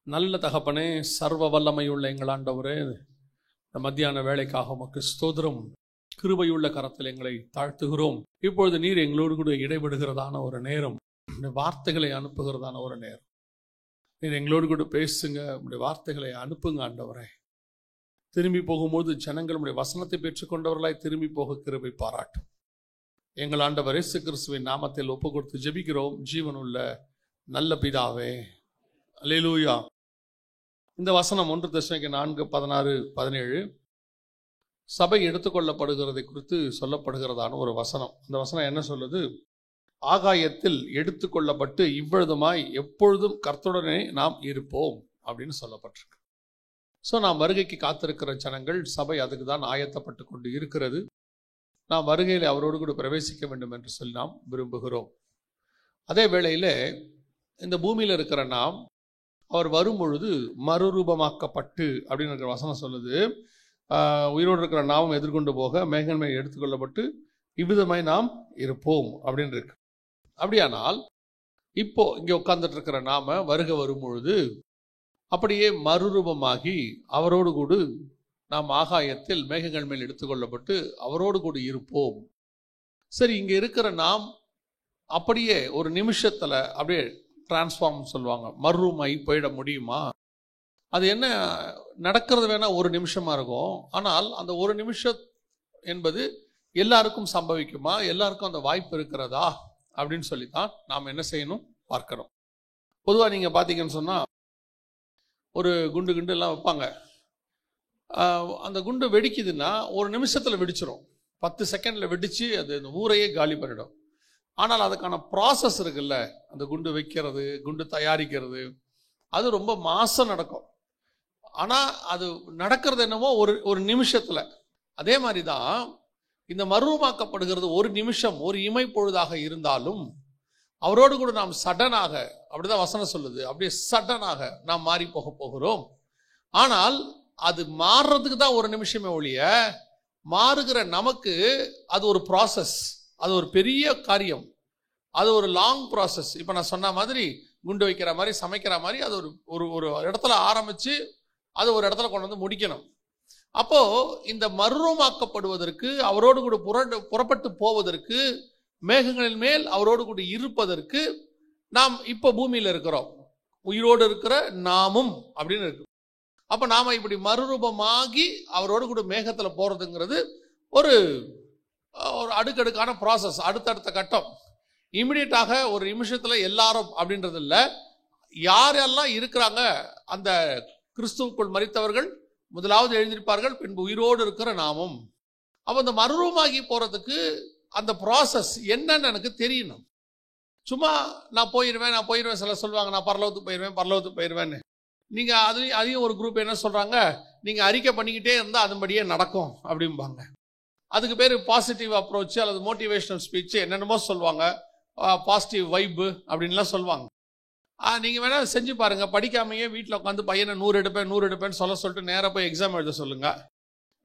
நல்ல தகப்பனே, சர்வ வல்லமையுள்ள எங்கள் ஆண்டவரே, இந்த மத்தியான வேலைக்காக உமக்கு ஸ்தோத்திரம். கிருபையுள்ள கரத்தில் எங்களை தாழ்த்துகிறோம். இப்பொழுது நீர் எங்களோடு கூட இடைபடுகிறதான ஒரு நேரம், வார்த்தைகளை அனுப்புகிறதான ஒரு நேரம். நீர் எங்களோடு கூட பேசுங்க, உடைய வார்த்தைகளை அனுப்புங்க ஆண்டவரே. திரும்பி போகும்போது ஜனங்கள் உடைய வசனத்தை பெற்றுக்கொண்டவர்களாய் திரும்பி போக கிருபை பாராட்டும். எங்கள் ஆண்டவர் இயேசு கிறிஸ்துவின் நாமத்தில் ஒப்பு கொடுத்து ஜெபிக்கிறோம் ஜீவனுள்ள நல்ல பிதாவே, அல்லேலூயா. இந்த வசனம் 1 தெசலோனிக்கேயர் 4:16-17 சபை எடுத்துக்கொள்ளப்படுகிறதை குறித்து சொல்லப்படுகிறதான ஒரு வசனம். இந்த வசனம் என்ன சொல்லுது? ஆகாயத்தில் எடுத்துக்கொள்ளப்பட்டு இவ்வழுதுமாய் எப்பொழுதும் கர்த்தருடனே நாம் இருப்போம் அப்படின்னு சொல்லப்பட்டிருக்கு. ஸோ நாம் வருகைக்கு காத்திருக்கிற ஜனங்கள், சபை அதுக்கு தான் ஆயத்தப்பட்டு கொண்டு இருக்கிறது. நாம் வருகையில் அவரோடு கூட பிரவேசிக்க வேண்டும் என்று சொல்லி நாம் விரும்புகிறோம். அதே வேளையில் இந்த பூமியில் இருக்கிற நாம் அவர் வரும் பொழுது மறுரூபமாக்கப்பட்டு அப்படின்னு இருக்கிற வசனம் சொல்லுது. உயிரோடு இருக்கிற நாமும் எதிர்கொண்டு போக மேகன்மை எடுத்துக்கொள்ளப்பட்டு இவ்விதமாய் நாம் இருப்போம் அப்படின்னு இருக்கு. அப்படியானால் இப்போ இங்கே உட்கார்ந்துட்டு இருக்கிற நாம வருகை வரும் பொழுது அப்படியே மறுரூபமாகி அவரோடு கூட நாம் ஆகாயத்தில் மேகங்கள் மேல் எடுத்துக்கொள்ளப்பட்டு அவரோடு கூட இருப்போம். சரி, இங்கே இருக்கிற நாம் அப்படியே ஒரு நிமிஷத்தில் அப்படியே டிரான்ஸ்ஃபார்ம் சொல்லுவாங்க, மறுரூமாகி போயிட முடியுமா? அது என்ன நடக்கிறது வேணா ஒரு நிமிஷமா இருக்கும். ஆனால் அந்த ஒரு நிமிஷம் என்பது எல்லாருக்கும் சம்பவிக்குமா? எல்லாருக்கும் அந்த வாய்ப்பு இருக்கிறதா அப்படின்னு சொல்லித்தான் நாம் என்ன செய்யணும் பார்க்கணும். பொதுவாக நீங்கள் பார்த்தீங்கன்னு சொன்னால் ஒரு குண்டு எல்லாம் வைப்பாங்க. அந்த குண்டு வெடிக்குதுன்னா ஒரு நிமிஷத்தில் வெடிச்சிடும், 10 செகண்டில் வெடித்து அது அந்த ஊரையே காலி பண்ணிடும். ஆனால் அதுக்கான ப்ராசஸ் இருக்குல்ல, அந்த குண்டு வைக்கிறது, குண்டு தயாரிக்கிறது, அது ரொம்ப மாதம் நடக்கும். ஆனால் அது நடக்கிறது என்னமோ ஒரு நிமிஷத்தில். அதே மாதிரி தான் இந்த மறுரூபமாக்கப்படுகிறது ஒரு நிமிஷம், ஒரு இமை பொழுதாக இருந்தாலும் அவரோடு கூட நாம் சடனாக, அப்படிதான் வசனம் சொல்லுது, அப்படியே சடனாக நாம் மாறி போகிறோம். ஆனால் அது மாறுறதுக்கு தான் ஒரு நிமிஷமே ஒழிய, மாறுகிற நமக்கு அது ஒரு ப்ராசஸ், அது ஒரு பெரிய காரியம், அது ஒரு லாங் ப்ராசஸ். இப்போ நான் சொன்ன மாதிரி குண்டு வைக்கிற மாதிரி, சமைக்கிற மாதிரி, அது ஒரு இடத்துல ஆரம்பித்து அது ஒரு இடத்துல கொண்டு வந்து முடிக்கணும். அப்போ இந்த மறுரூபமாக்கப்படுவதற்கு, அவரோடு கூட புறப்பட்டு போவதற்கு, மேகங்களின் மேல் அவரோடு கூட இருப்பதற்கு நாம் இப்போ பூமியில் இருக்கிறோம், உயிரோடு இருக்கிற நாமும் அப்படின்னு இருக்கு. அப்போ நாம் இப்படி மறுரூபமாகி அவரோடு கூட மேகத்தில் போகிறதுங்கிறது ஒரு அடுக்கடுக்கான ப்ராசஸ், அடுத்தடுத்த கட்டம். இமிடியட்டாக ஒரு நிமிஷத்தில் எல்லாரும் அப்படின்றது இல்லை. யாரெல்லாம் இருக்கிறாங்க, அந்த கிறிஸ்துவுக்குள் மரித்தவர்கள் முதலாவது எழுந்திருப்பார்கள், பின்பு உயிரோடு இருக்கிற நாமும். அப்போ அந்த மறுரூபமாகி போகிறதுக்கு அந்த ப்ராசஸ் என்னன்னு எனக்கு தெரியணும். சும்மா நான் போயிடுவேன் சில சொல்லுவாங்க, நான் பரலோகத்துக்கு போயிடுவேன்னு. நீங்கள் அதையும் ஒரு குரூப் என்ன சொல்கிறாங்க, நீங்கள் அறிக்கை பண்ணிக்கிட்டே இருந்தால் அதன்படியே நடக்கும் அப்படிம்பாங்க. அதுக்கு பேர் பாசிட்டிவ் அப்ரோச் அல்லது மோட்டிவேஷனல் ஸ்பீச், என்னென்னமோ சொல்லுவாங்க, பாசிட்டிவ் வைப்பு அப்படின்லாம் சொல்லுவாங்க. நீங்கள் வேணால் செஞ்சு பாருங்கள். படிக்காமையே வீட்டில் உட்காந்து பையனை 100 எடுப்பேன்னு சொல்லிட்டு நேராக போய் எக்ஸாம் எழுத சொல்லுங்கள்.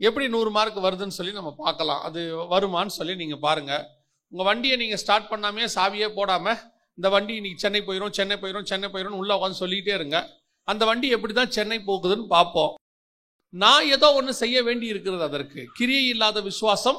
எப்படி 100 மார்க் வருதுன்னு சொல்லி நம்ம பார்க்கலாம், அது வருமானு சொல்லி நீங்கள் பாருங்கள். உங்கள் வண்டியை நீங்கள் ஸ்டார்ட் பண்ணாமே, சாவியே போடாமல், இந்த வண்டி இன்னைக்கு சென்னை போயிடும் உள்ளே உட்காந்து சொல்லிக்கிட்டே இருங்க. அந்த வண்டி எப்படி தான் சென்னை போகுதுன்னு பார்ப்போம். நான் ஏதோ ஒன்று செய்ய வேண்டி இருக்கிறது, அதற்கு கிரியை இல்லாத விசுவாசம்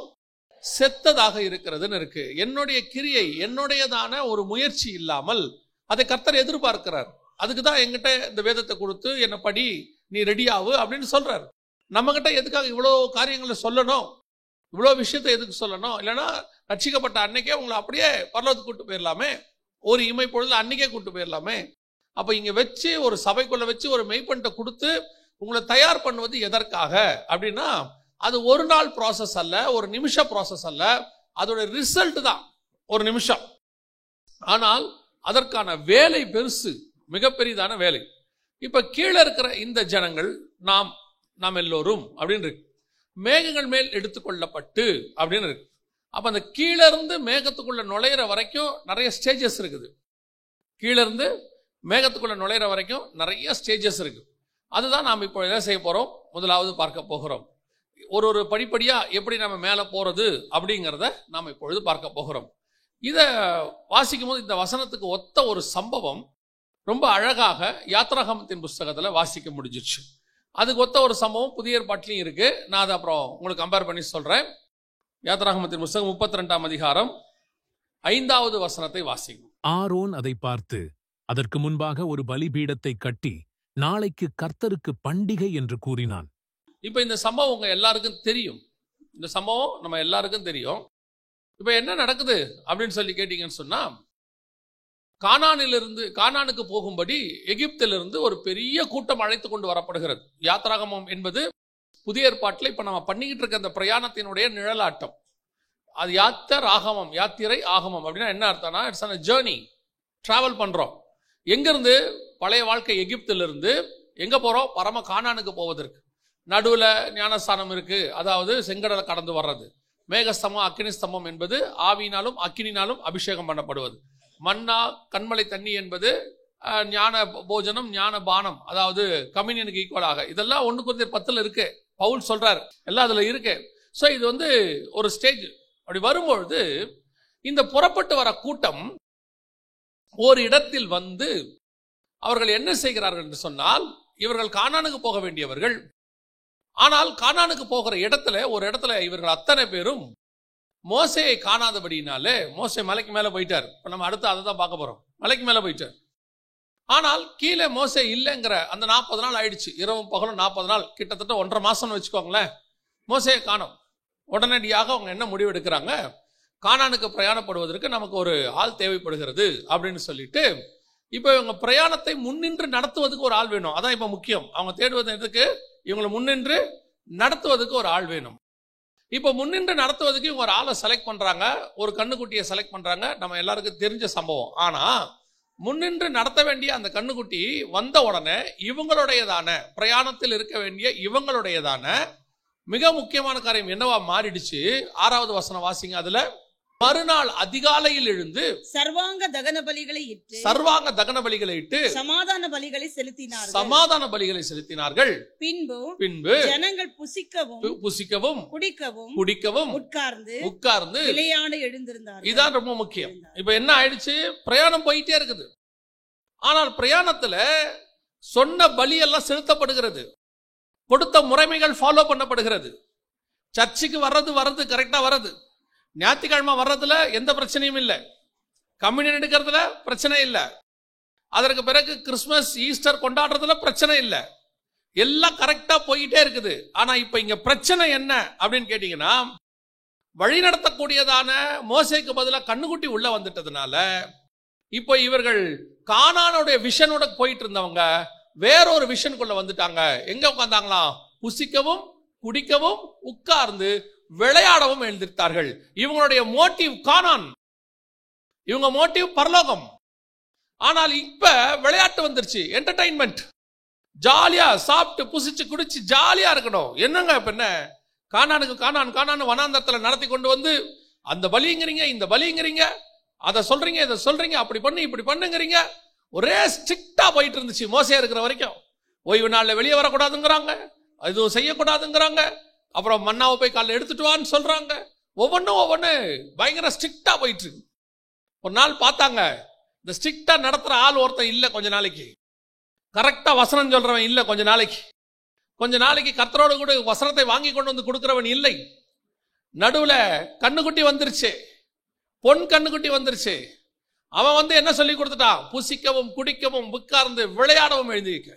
செத்ததாக இருக்கிறதுன்னு இருக்கு. என்னுடைய கிரியை, என்னுடையதான ஒரு முயற்சி இல்லாமல் அதை கர்த்தர் எதிர்பார்க்கிறார். அதுக்கு தான் என்கிட்ட இந்த வேதத்தை கொடுத்து என்ன படி, நீ ரெடியாகு அப்படின்னு சொல்றாரு. நம்ம கிட்ட எதுக்காக இவ்வளோ காரியங்களை சொல்லணும், இவ்வளோ விஷயத்தை எதுக்கு சொல்லணும்? இல்லைன்னா ரட்சிக்கப்பட்ட அன்னைக்கே உங்களை அப்படியே பரலோகத்துக்கு கூட்டு போயிடலாமே, ஒரு இமை பொழுதுல அன்னைக்கே கூட்டு போயிடலாமே. அப்போ இங்கே வச்சு ஒரு சபைக்குள்ள வச்சு ஒரு மெய்ப்பன்ட்டை கொடுத்து உங்களை தயார் பண்ணுவது எதற்காக அப்படின்னா, அது ஒரு நாள் ப்ராசஸ் அல்ல, ஒரு நிமிஷ ப்ராசஸ் அல்ல, அதோட ரிசல்ட் தான் ஒரு நிமிஷம். ஆனால் அதற்கான வேலை பெருசு, மிகப்பெரியதான வேலை. இப்போ கீழே இருக்கிற இந்த ஜனங்கள் நாம் எல்லோரும் அப்படின்னு இருக்கு. மேகங்கள் மேல் எடுத்துக்கொள்ளப்பட்டு அப்படின்னு இருக்கு. அப்போ அந்த கீழே இருந்து மேகத்துக்குள்ள நுழையிற வரைக்கும் நிறைய ஸ்டேஜஸ் இருக்குது. கீழே இருந்து மேகத்துக்குள்ள நுழையிற வரைக்கும் நிறைய ஸ்டேஜஸ் இருக்கு. அதுதான் நாம் இப்போ என்ன செய்ய போகிறோம், முதலாவது பார்க்க போகிறோம். ஒரு படிப்படியாக எப்படி நம்ம மேலே போகிறது அப்படிங்கிறத நாம் இப்பொழுது பார்க்க போகிறோம். இதை வாசிக்கும் போது இந்த வசனத்துக்கு ஒத்த ஒரு சம்பவம் ரொம்ப அழகாக யாத்ராகமத்தின் புஸ்தகத்தில் வாசிக்க முடிஞ்சிச்சு. அதுக்கு ஒத்த ஒரு சம்பவம் புதிய ஏற்பாட்டிலையும் இருக்கு. நான் அதை அப்புறம் உங்களுக்கு கம்பேர் பண்ணி சொல்றேன். யாத்ராகமத்தின் புஸ்தகம் 32ஆம் அதிகாரம் 5வது வசனத்தை வாசிக்கும். ஆரோன் அதை பார்த்து, அதற்கு முன்பாக ஒரு பலிபீடத்தை கட்டி நாளைக்கு கர்த்தருக்கு பண்டிகை என்று கூறினான். இப்ப இந்த சம்பவம் உங்க எல்லாருக்கும் தெரியும். இந்த சம்பவம் நம்ம எல்லாருக்கும் தெரியும். இப்ப என்ன நடக்குது அப்படின்னு சொல்லி கேட்டீங்கன்னு சொன்னா, கானானுக்கு போகும்படி எகிப்திலிருந்து ஒரு பெரிய கூட்டம் அழைத்து கொண்டு வரப்படுகிறது. யாத்ராகமம் என்பது புதிய ஏற்பாட்டில் இப்ப நம்ம பண்ணிக்கிட்டு இருக்க அந்த பிரயாணத்தினுடைய நிழலாட்டம். அது யாத்திரை ஆகமம் அப்படின்னா என்ன அர்த்தம்னா, இட்ஸ் ஆன் ஜேர்னி. டிராவல் பண்றோம். எங்கிருந்து? பழைய வாழ்க்கை எகிப்திலிருந்து எங்க போறோம்? பரம கானானுக்கு போவதற்கு. நடுவுல ஞானஸ்தானம் இருக்கு, அதாவது செங்கடலை கடந்து வர்றது. மேகஸ்தம்பம் அக்கினி ஸ்தம்பம் என்பது ஆவியினாலும் அக்கினினாலும் அபிஷேகம் பண்ணப்படுவது. மன்னா கண்மலை தண்ணி என்பது ஞான போஜனம், ஞான பானம், அதாவது கம்யூனியனுக்கு ஈக்குவலாக. இதெல்லாம் 1 கொரிந்தியர் 10 இருக்கு. பவுல் சொல்றாரு, எல்லாம் அதுல இருக்கு. ஸோ இது ஒரு ஸ்டேஜ். அப்படி வரும்பொழுது இந்த புறப்பட்டு வர கூட்டம் ஒரு இடத்தில் அவர்கள் என்ன செய்கிறார்கள் என்று சொன்னால், இவர்கள் கானானுக்கு போக வேண்டியவர்கள். ஆனால் கானானுக்கு போகிற ஒரு இடத்துல இவர்கள் அத்தனை பேரும் மோசேயை காணாதபடினாலே, மோசே மலைக்கு மேல போயிட்டார். இப்ப நம்ம அடுத்து அதை தான் பார்க்க போறோம். மலைக்கு மேல போயிட்டார். ஆனால் கீழே மோசே இல்லைங்கிற அந்த 40 நாள் ஆயிடுச்சு. இரவும் பகலும் 40 நாள், கிட்டத்தட்ட 1.5 மாசம்னு வச்சுக்கோங்களேன். மோசேயை காணோம். உடனடியாக அவங்க என்ன முடிவு எடுக்கிறாங்க? கானானுக்கு பிரயாணப்படுவதற்கு நமக்கு ஒரு ஆள் தேவைப்படுகிறது அப்படின்னு சொல்லிட்டு, இப்போ இவங்க பிரயாணத்தை முன்னின்று நடத்துவதுக்கு ஒரு ஆள் வேணும். அதான் இப்ப முக்கியம். அவங்க தேடுவது எதுக்கு? இவங்களை முன்னின்று நடத்துவதற்கு ஒரு ஆள் வேணும். இப்போ முன்னின்று நடத்துவதற்கு இவங்க ஒரு ஆளை செலக்ட் பண்றாங்க, ஒரு கண்ணுக்குட்டியை செலக்ட் பண்றாங்க. நம்ம எல்லாருக்கும் தெரிஞ்ச சம்பவம். ஆனா முன்னின்று நடத்த வேண்டிய அந்த கண்ணுக்குட்டி வந்த உடனே இவங்களுடையதான, பிரயாணத்தில் இருக்க வேண்டிய இவங்களுடையதான மிக முக்கியமான காரியம் என்னவா மாறிடுச்சு? 6வது வசனம் வாசிங்க. அதுல மறுநாள் அதிகாலையில் எழுந்து சர்வாங்க தகன பலிகளை இட்டு சமாதான பலிகளை செலுத்தினார்கள். பின்பு ஜனங்கள் புசிக்கவும் குடிக்கவும் உட்கார்ந்து விளையாட எழுந்திருந்தார்கள். இதான் ரொம்ப முக்கியம். இப்ப என்ன ஆயிடுச்சு? பிரயாணம் போயிட்டே இருக்குது. ஆனால் பிரயாணத்துல சொன்ன பலி எல்லாம் செலுத்தப்படுகிறது. கொடுத்த முறைமைகள் ஃபாலோ பண்ணப்படுகிறது. சர்ச்சுக்கு வர்றது கரெக்டா வர்றது. ஞாயிற்றுக்கிழமை வர்றதுல எந்த பிரச்சனையும் இல்லை. கம்யூனியன் எடுக்கிறதுல பிரச்சனை இல்லை. அதற்கு பிறகு கிறிஸ்துமஸ் ஈஸ்டர் கொண்டாடுறதுல பிரச்சனை இல்லை. எல்லாம் கரெக்டா போயிட்டே இருக்குது. ஆனா இப்ப இங்க பிரச்சனை என்ன அப்படின்னு கேட்டீங்கன்னா, வழி நடத்தக்கூடியதான மோசேக்கு பதிலாக கண்ணுக்குட்டி உள்ள வந்துட்டதுனால இப்போ இவர்கள் கானானுடைய விஷனோட போயிட்டு இருந்தவங்க வேறொரு விஷனுக்குள்ள வந்துட்டாங்க. எங்க உட்கார்ந்தாங்களாம்? புசிக்கவும் குடிக்கவும் உட்கார்ந்து விளையாடவும் எழுந்திருத்தார்கள். இவங்களுடைய மோட்டிவ் கானான், இவங்க மோட்டிவ் பரலோகம். ஆனால் இப்ப விளையாட்டு வந்துருச்சு, என்டர்டைன்மெண்ட். ஜாலியா சாப்பிட்டு புசிச்சு குடிச்சு ஜாலியா இருக்கணும். என்னங்க இப்ப என்ன? கானான் வனாந்தரத்துல நடத்தி கொண்டு வந்து அந்த பலிங்கிறீங்க, இந்த பலிங்கிறீங்க, அதை சொல்றீங்க, இதை சொல்றீங்க, அப்படி பண்ணு இப்படி பண்ணுங்கிறீங்க. ஒரே ஸ்ட்ரிக்டா போயிட்டு இருந்துச்சு மோசே இருக்கிற வரைக்கும். ஓய்வு நாள்ல வெளியே வரக்கூடாதுங்கிறாங்க, எதுவும் செய்யக்கூடாதுங்கிறாங்க. அப்புறம் மன்னாவை போய் காலைல எடுத்துட்டு வான்னு சொல்றாங்க. ஒவ்வொன்னு பயங்கர ஸ்ட்ரிக்டா போயிட்டு இருக்கு. ஒரு நாள் பார்த்தாங்க, இந்த ஸ்ட்ரிக்டா நடத்துற ஆள் ஒருத்தன் இல்ல. கொஞ்ச நாளைக்கு கரெக்டா வசனம் சொல்றவன் இல்ல. கொஞ்ச நாளைக்கு கர்த்தரோடு கூட வசனத்தை வாங்கி கொண்டு வந்து கொடுக்கிறவன் இல்லை. நடுவுல கண்ணுக்குட்டி வந்துருச்சு, பொன் கண்ணுக்குட்டி வந்துருச்சு. அவன் என்ன சொல்லி கொடுத்துட்டான்? புசிக்கவும் குடிக்கவும் உட்கார்ந்து விளையாடவும் எழுதிக்க,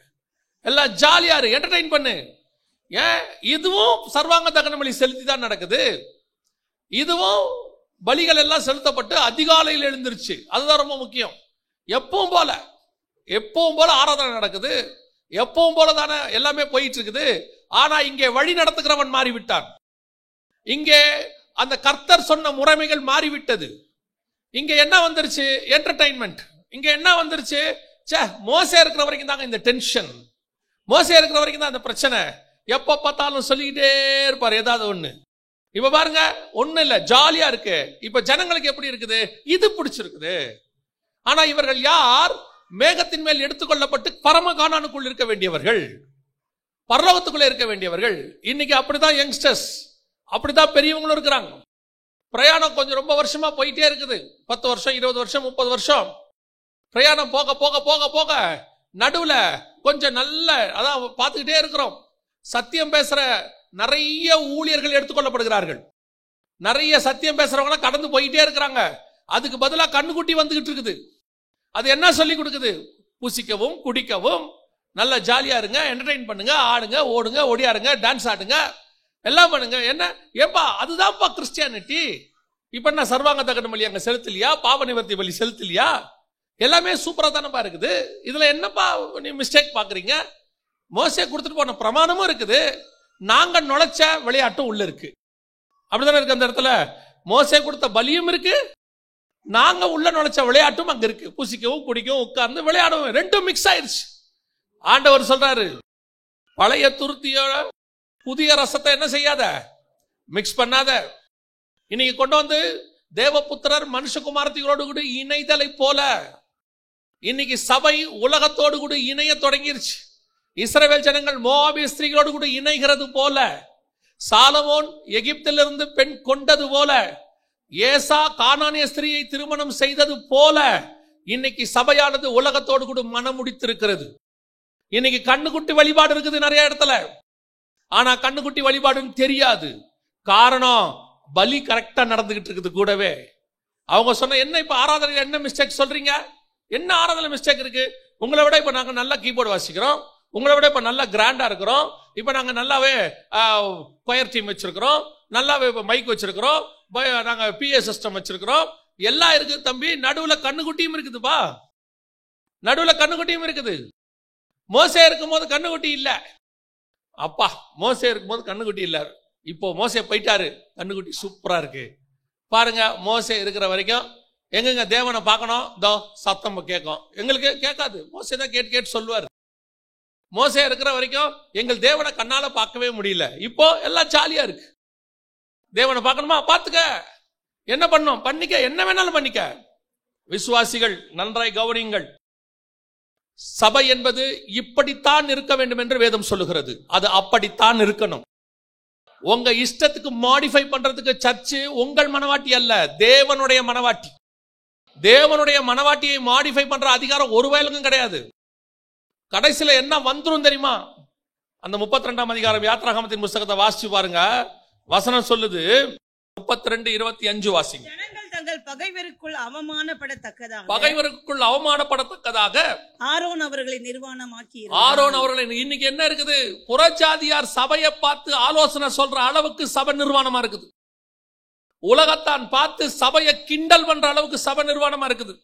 எல்லாம் ஜாலியா இரு, என்டர்டைன் பண்ணு. ஏன்? இதுவும் சர்வாங்க தகன பலி செலுத்தி தான் நடக்குது. இதுவும் பலிகள் எல்லாம் செலுத்தப்பட்டு அதிகாலையில் எழுந்திருச்சு. அதுதான் ரொம்ப முக்கியம். எப்பவும் போல ஆராதனை நடக்குது, எப்பவும் போல தானே எல்லாமே போயிட்டு இருக்குது. ஆனா இங்கே வழி நடத்துகிறவன் மாறிவிட்டான். இங்கே அந்த கர்த்தர் சொன்ன முறைமைகள் மாறிவிட்டது. இங்க என்ன வந்துருச்சு? என்டர்டைன்மெண்ட். இங்க என்ன வந்துருச்சு? மோசே இருக்கிற வரைக்கும் தாங்க இந்த டென்ஷன், மோசே இருக்கிற வரைக்கும் தான் இந்த பிரச்சனை. எப்ப பார்த்தாலும் சொல்லிக்கிட்டே இருப்பார் ஏதாவது ஒண்ணு. இப்ப பாருங்க, ஒண்ணு இல்ல, ஜாலியா இருக்கு. இப்ப ஜனங்களுக்கு எப்படி இருக்குது? இது பிடிச்சிருக்குது. ஆனா இவர்கள் யார்? மேகத்தின் மேல் எடுத்துக்கொள்ளப்பட்டு பரம கானானுக்குள் இருக்க வேண்டியவர்கள், பரலோகத்துக்குள்ள இருக்க வேண்டியவர்கள். இன்னைக்கு அப்படிதான் யங்ஸ்டர்ஸ், அப்படிதான் பெரியவங்களும் இருக்கிறாங்க. பிரயாணம் கொஞ்சம் ரொம்ப வருஷமா போயிட்டே இருக்குது. 10 வருஷம் 20 வருஷம் 30 வருஷம். பிரயாணம் போக போக போக போக நடுவுல கொஞ்சம் நல்ல அதான் பார்த்துக்கிட்டே இருக்கிறோம். சத்தியம் பேசுற நிறைய ஊழியர்கள் எடுத்துக்கொள்ளப்படுகிறார்கள். நிறைய சத்தியம் பேசுறவங்க கடந்து போயிட்டே இருக்கிறாங்க. அதுக்கு பதிலா கண்ணுக்குட்டி வந்துகிட்டு இருக்குது. அது என்ன சொல்லி கொடுக்குது? புசிக்கவும் குடிக்கவும், நல்ல ஜாலியா இருங்க, என்டர்டெயின் பண்ணுங்க, ஆடுங்க, ஓடுங்க, ஓடியாருங்க, டான்ஸ் ஆடுங்க, எல்லாம் பண்ணுங்க. என்ன ஏப்பா அதுதான்ப்பா கிறிஸ்டியானிட்டி. இப்ப என்ன சர்வாங்க தகன பலி அங்க செலுத்தலையா? பாவ நிவர்த்தி பலி செலுத்தலையா? எல்லாமே சூப்பரா தானப்பா இருக்குது. இதுல என்னப்பா நீ மிஸ்டேக் பாக்குறீங்க? மோசே கொடுத்துட்டு போன பிரமாணமும் இருக்குது, நாங்க நுழைச்ச விளையாட்டும் உள்ள இருக்கு. அப்படிதானே இருக்கு. அந்த இடத்துல மோசே கொடுத்த பலியும் இருக்கு, நாங்க உள்ள நுழைச்ச விளையாட்டும் அங்க இருக்கு. புசிக்கவும் குடிக்கவும் உட்கார்ந்து விளையாடவும் ரெண்டும் மிக்ஸ் ஆயிருச்சு. ஆண்டவர் சொல்றாரு, பழைய துருத்தியோட புதிய ரசத்தை என்ன செய்யாத, மிக்ஸ் பண்ணாத. இன்னைக்கு கொண்டு வந்து தேவபுத்திரர் மனுஷகுமாரத்திகளோடு கூட இணைதலை போல இன்னைக்கு சபை உலகத்தோடு கூட இணைய தொடங்கிருச்சு. இஸ்ரவேல் ஜனங்கள் மோவாபிய ஸ்திரீகளோடு கூட இணைகிறது போல, சாலமோன் எகிப்திலிருந்து பெண் கொண்டது போல, ஏசா கானானிய ஸ்திரீயை திருமணம் செய்தது போல இன்னைக்கு சபையானது உலகத்தோடு கூட மனம் முடித்திருக்கிறது. இன்னைக்கு கண்ணுக்குட்டி வழிபாடு இருக்குது நிறைய இடத்துல. ஆனா கண்ணுக்குட்டி வழிபாடுன்னு தெரியாது. காரணம், பலி கரெக்டா நடந்துகிட்டு இருக்குது கூடவே. அவங்க சொன்ன என்ன இப்ப ஆராதனையில் என்ன மிஸ்டேக் சொல்றீங்க? என்ன ஆராதனை மிஸ்டேக் இருக்கு? உங்களை விட இப்ப நாங்க நல்லா கீபோர்டு வாசிக்கிறோம், உங்களை விட இப்ப நல்லா கிராண்டா இருக்கிறோம், இப்ப நாங்க நல்லாவே கொயர் டீம் வச்சிருக்கிறோம், நல்லாவே மைக் வச்சிருக்கிறோம், நாங்க PA சிஸ்டம் வச்சிருக்கிறோம், எல்லாம் இருக்குது தம்பி. நடுவுல கண்ணுக்குட்டியும் இருக்குதுப்பா, நடுவுல கண்ணுக்குட்டியும் இருக்குது. மோசே இருக்கும்போது கண்ணுக்குட்டி இல்ல. அப்பா மோசே இருக்கும்போது கண்ணுக்குட்டி இல்ல. இப்போ மோசே போயிட்டாரு, கண்ணுக்குட்டி சூப்பரா இருக்கு. பாருங்க, மோசே இருக்கிற வரைக்கும் எங்க தேவனை பார்க்கணும், தோ சத்தம் கேட்கும், எங்களுக்கு கேட்காது. மோசே தான் கேட்டு கேட்டு சொல்லுவார். மோசே இருக்கிற வரைக்கும் எங்கள் தேவனை கண்ணால பார்க்கவே முடியல. இப்போ எல்லாம் ஜாலியா இருக்கு. தேவனை பார்க்கணுமா, பார்த்துக்க, என்ன பண்ணும் பண்ணிக்க, என்ன வேணாலும் பண்ணிக்க. விசுவாசிகள் நன்றாய் கவனியுங்கள், சபை என்பது இப்படித்தான் இருக்க வேண்டும் என்று வேதம் சொல்லுகிறது. அது அப்படித்தான் இருக்கணும். உங்க இஷ்டத்துக்கு மாடிஃபை பண்றதுக்கு சர்ச்சு உங்கள் மனவாட்டி அல்ல, தேவனுடைய மனவாட்டி. தேவனுடைய மனவாட்டியை மாடிஃபை பண்ற அதிகாரம் ஒரு வயலுக்கும் கிடையாது. கடைசியில என்ன வந்துரும் தெரியுமா? அந்த 32ஆம் அதிகாரம் யாத்ராகமத்தின் புத்தகத்தை வாசிச்சு பாருங்க. வசனம் சொல்லுது, 32:25 வாசிங்க. தங்கள் பகைவருக்குள் அவமானப்படத்தக்கதாக, பகைவருக்குள் அவமானப்படத்தக்கதாக ஆரோன் அவர்களை நிர்வாணமாக்கி. ஆரோன் அவர்களை இன்னைக்கு என்ன இருக்குது? புறஜாதியார் சபையை பார்த்து ஆலோசனை சொல்ற அளவுக்கு சபை நிர்வாணமா இருக்குது. உலகத்தான் பார்த்து சபையை கிண்டல் பண்ற அளவுக்கு சபை நிர்வாணமா இருக்குது.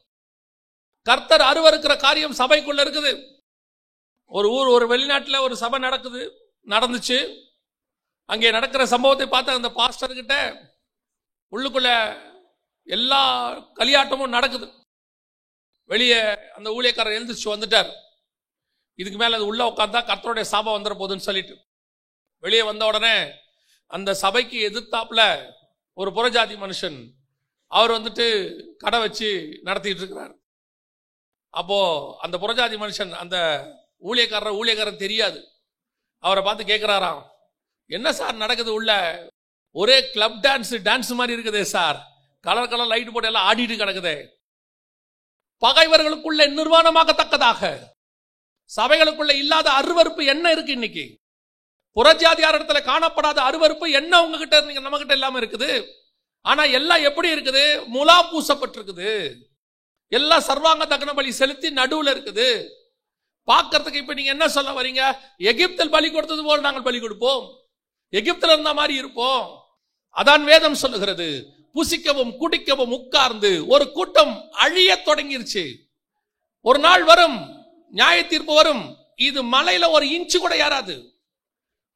கர்த்தர் அருவருக்கிற காரியம் சபைக்குள்ள இருக்குது. ஒரு வெளிநாட்டில் ஒரு சபை நடந்துச்சு. அங்கே நடக்கிற சம்பவத்தை பார்த்து அந்த பாஸ்டர் கிட்ட உள்ளுக்குள்ள எல்லா களியாட்டமும் நடக்குது. வெளியே அந்த ஊழியக்காரர் எழுந்திரிச்சு வந்துட்டார். இதுக்கு மேல அது உள்ள உட்காந்தா கர்த்தருடைய சாபம் வந்துட போதுன்னு சொல்லிட்டு வெளியே வந்த உடனே அந்த சபைக்கு எதிர்த்தாப்புல ஒரு புறஜாதி மனுஷன், அவர் கடை வச்சு நடத்திட்டு இருக்கிறார். அப்போ அந்த புறஜாதி மனுஷன் அந்த ஊழியக்காரன் தெரியாது. அவரை பார்த்து கேட்கிறாராம், என்ன சார் நடக்குது உள்ள? ஒரே கிளப் டான்ஸ் மாதிரி இருக்குதே சார், கலர் கலர் லைட் போட்டு எல்லாம் ஆடிட்டு கிடக்குதே. பகைவர்களுக்குள்ள நிர்வாணமாகத்தக்கதாக சபைகளுக்குள்ள இல்லாத அருவருப்பு என்ன இருக்கு இன்னைக்கு? புறஜாதியார் இடத்துல காணப்படாத அருவருப்பு என்ன உங்ககிட்ட நம்ம கிட்ட இல்லாம இருக்குது? ஆனா எல்லாம் எப்படி இருக்குது? முலா பூசப்பட்டிருக்குது. எல்லாம் சர்வாங்க தகன பலி செலுத்தி நடுவுல இருக்குது. பார்க்கறதுக்கு இப்ப நீங்க என்ன சொல்ல வரீங்க? எகிப்தில் பலி கொடுத்தது போல நாங்கள் பலி கொடுப்போம், எகிப்தில் இருந்த மாதிரி இருப்போம். அதான் வேதம் சொல்லுகிறது. புசிக்கவும் குடிக்கவும் உட்கார்ந்து ஒரு கூட்டம் அழிய தொடங்கிருச்சு. ஒரு நாள் வரும், நியாய தீர்ப்பு வரும். இது மலையில ஒரு இன்ச்சு கூட ஏறாது.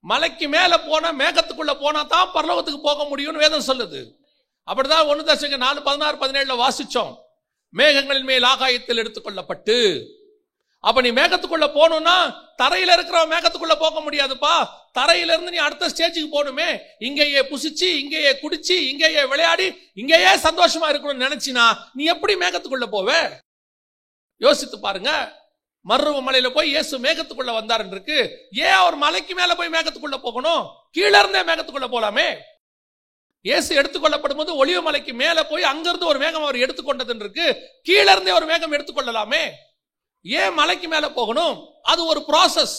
மலைக்கு மேல போனா, மேகத்துக்குள்ள போனா தான் பரலோகத்துக்கு போக முடியும்னு வேதம் சொல்லுது. அப்படிதான் 1 தசனிக்கர் 4:16-17 வாசிச்சோம். மேகங்களின் மேல் ஆகாயத்தில் எடுத்துக்கொள்ளப்பட்டு. அப்ப நீ மேகத்துக்குள்ள போகணும்னா தரையில இருக்கிற மேகத்துக்குள்ள போக முடியாதுப்பா. தரையில இருந்து நீ அடுத்த ஸ்டேஜுக்கு போகணுமே. இங்கேயே புசிச்சு, இங்கேயே குடிச்சு, இங்கேயே விளையாடி, இங்கேயே சந்தோஷமா இருக்கணும்னு நினைச்சினா நீ எப்படி மேகத்துக்குள்ள போவ? யோசித்து பாருங்க. மர்ருவ மலையில போய் இயேசு மேகத்துக்குள்ள வந்தார் இருக்கு. ஏன் அவர் மலைக்கு மேல போய் மேகத்துக்குள்ள போகணும்? கீழே இருந்தே மேகத்துக்குள்ள போலாமே. இயேசு எடுத்துக்கொள்ளப்படும் போது ஒலிவ மலைக்கு மேல போய் அங்கிருந்து ஒரு மேகம் அவர் எடுத்துக்கொண்டது இருக்கு. கீழே இருந்தே ஒரு மேகம் எடுத்துக்கொள்ளலாமே, ஏன் மலைக்கு மேல போகணும்? அது ஒரு ப்ராசஸ்.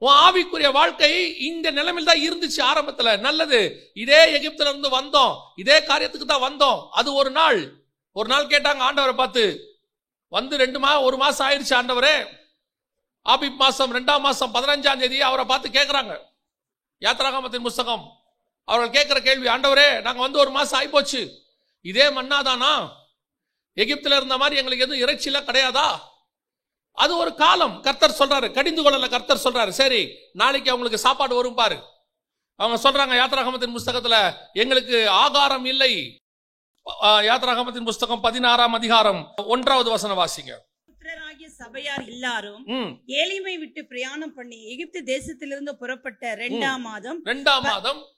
உன் ஆவிக்குரிய வாழ்க்கை இந்த நிலைமையில் தான் இருந்துச்சு ஆரம்பத்துல. நல்லது, இதே எகிப்துல இருந்து வந்தோம், இதே காரியத்துக்கு தான் வந்தோம். அது ஒரு நாள் கேட்டாங்க ஆண்டவரை பார்த்து, வந்து 1 மாசம் ஆயிடுச்சு ஆண்டவரே. ஆபிப் மாசம் 2ஆம் மாசம் 15ஆம் தேதி அவரை பார்த்து கேட்கிறாங்க. யாத்திராகமத்தின் புஸ்தகம் அவர்கள் கேட்கிற கேள்வி, ஆண்டவரே நாங்க வந்து 1 மாசம் ஆயிப்போச்சு, இதே மன்னாதானா? எகிப்துல இருந்த மாதிரி எங்களுக்கு எதுவும் இறைச்சிலாம் கிடையாதா? அது ஒரு காலம். கர்த்தர் சொல்றாரு, கடிந்து கொள்ளல. கர்த்தர் சொல்றாரு, சரி நாளைக்கு அவங்களுக்கு சாப்பாடு வரும் பாரு. அவங்க சொல்றாங்க யாத்திராகமத்தின் புஸ்தகத்துல, எங்களுக்கு ஆகாரம் இல்லை. யாத்திராகமத்தின் புஸ்தகம் 16ஆம் அதிகாரம் 1வது வசனம் வாசிங்க. புத்திரராகிய சபையார் எல்லாரும் ஏலிமை விட்டு பிரயாணம் பண்ணி எகிப்து தேசத்திலிருந்து புறப்பட்ட 2ஆம் மாதம்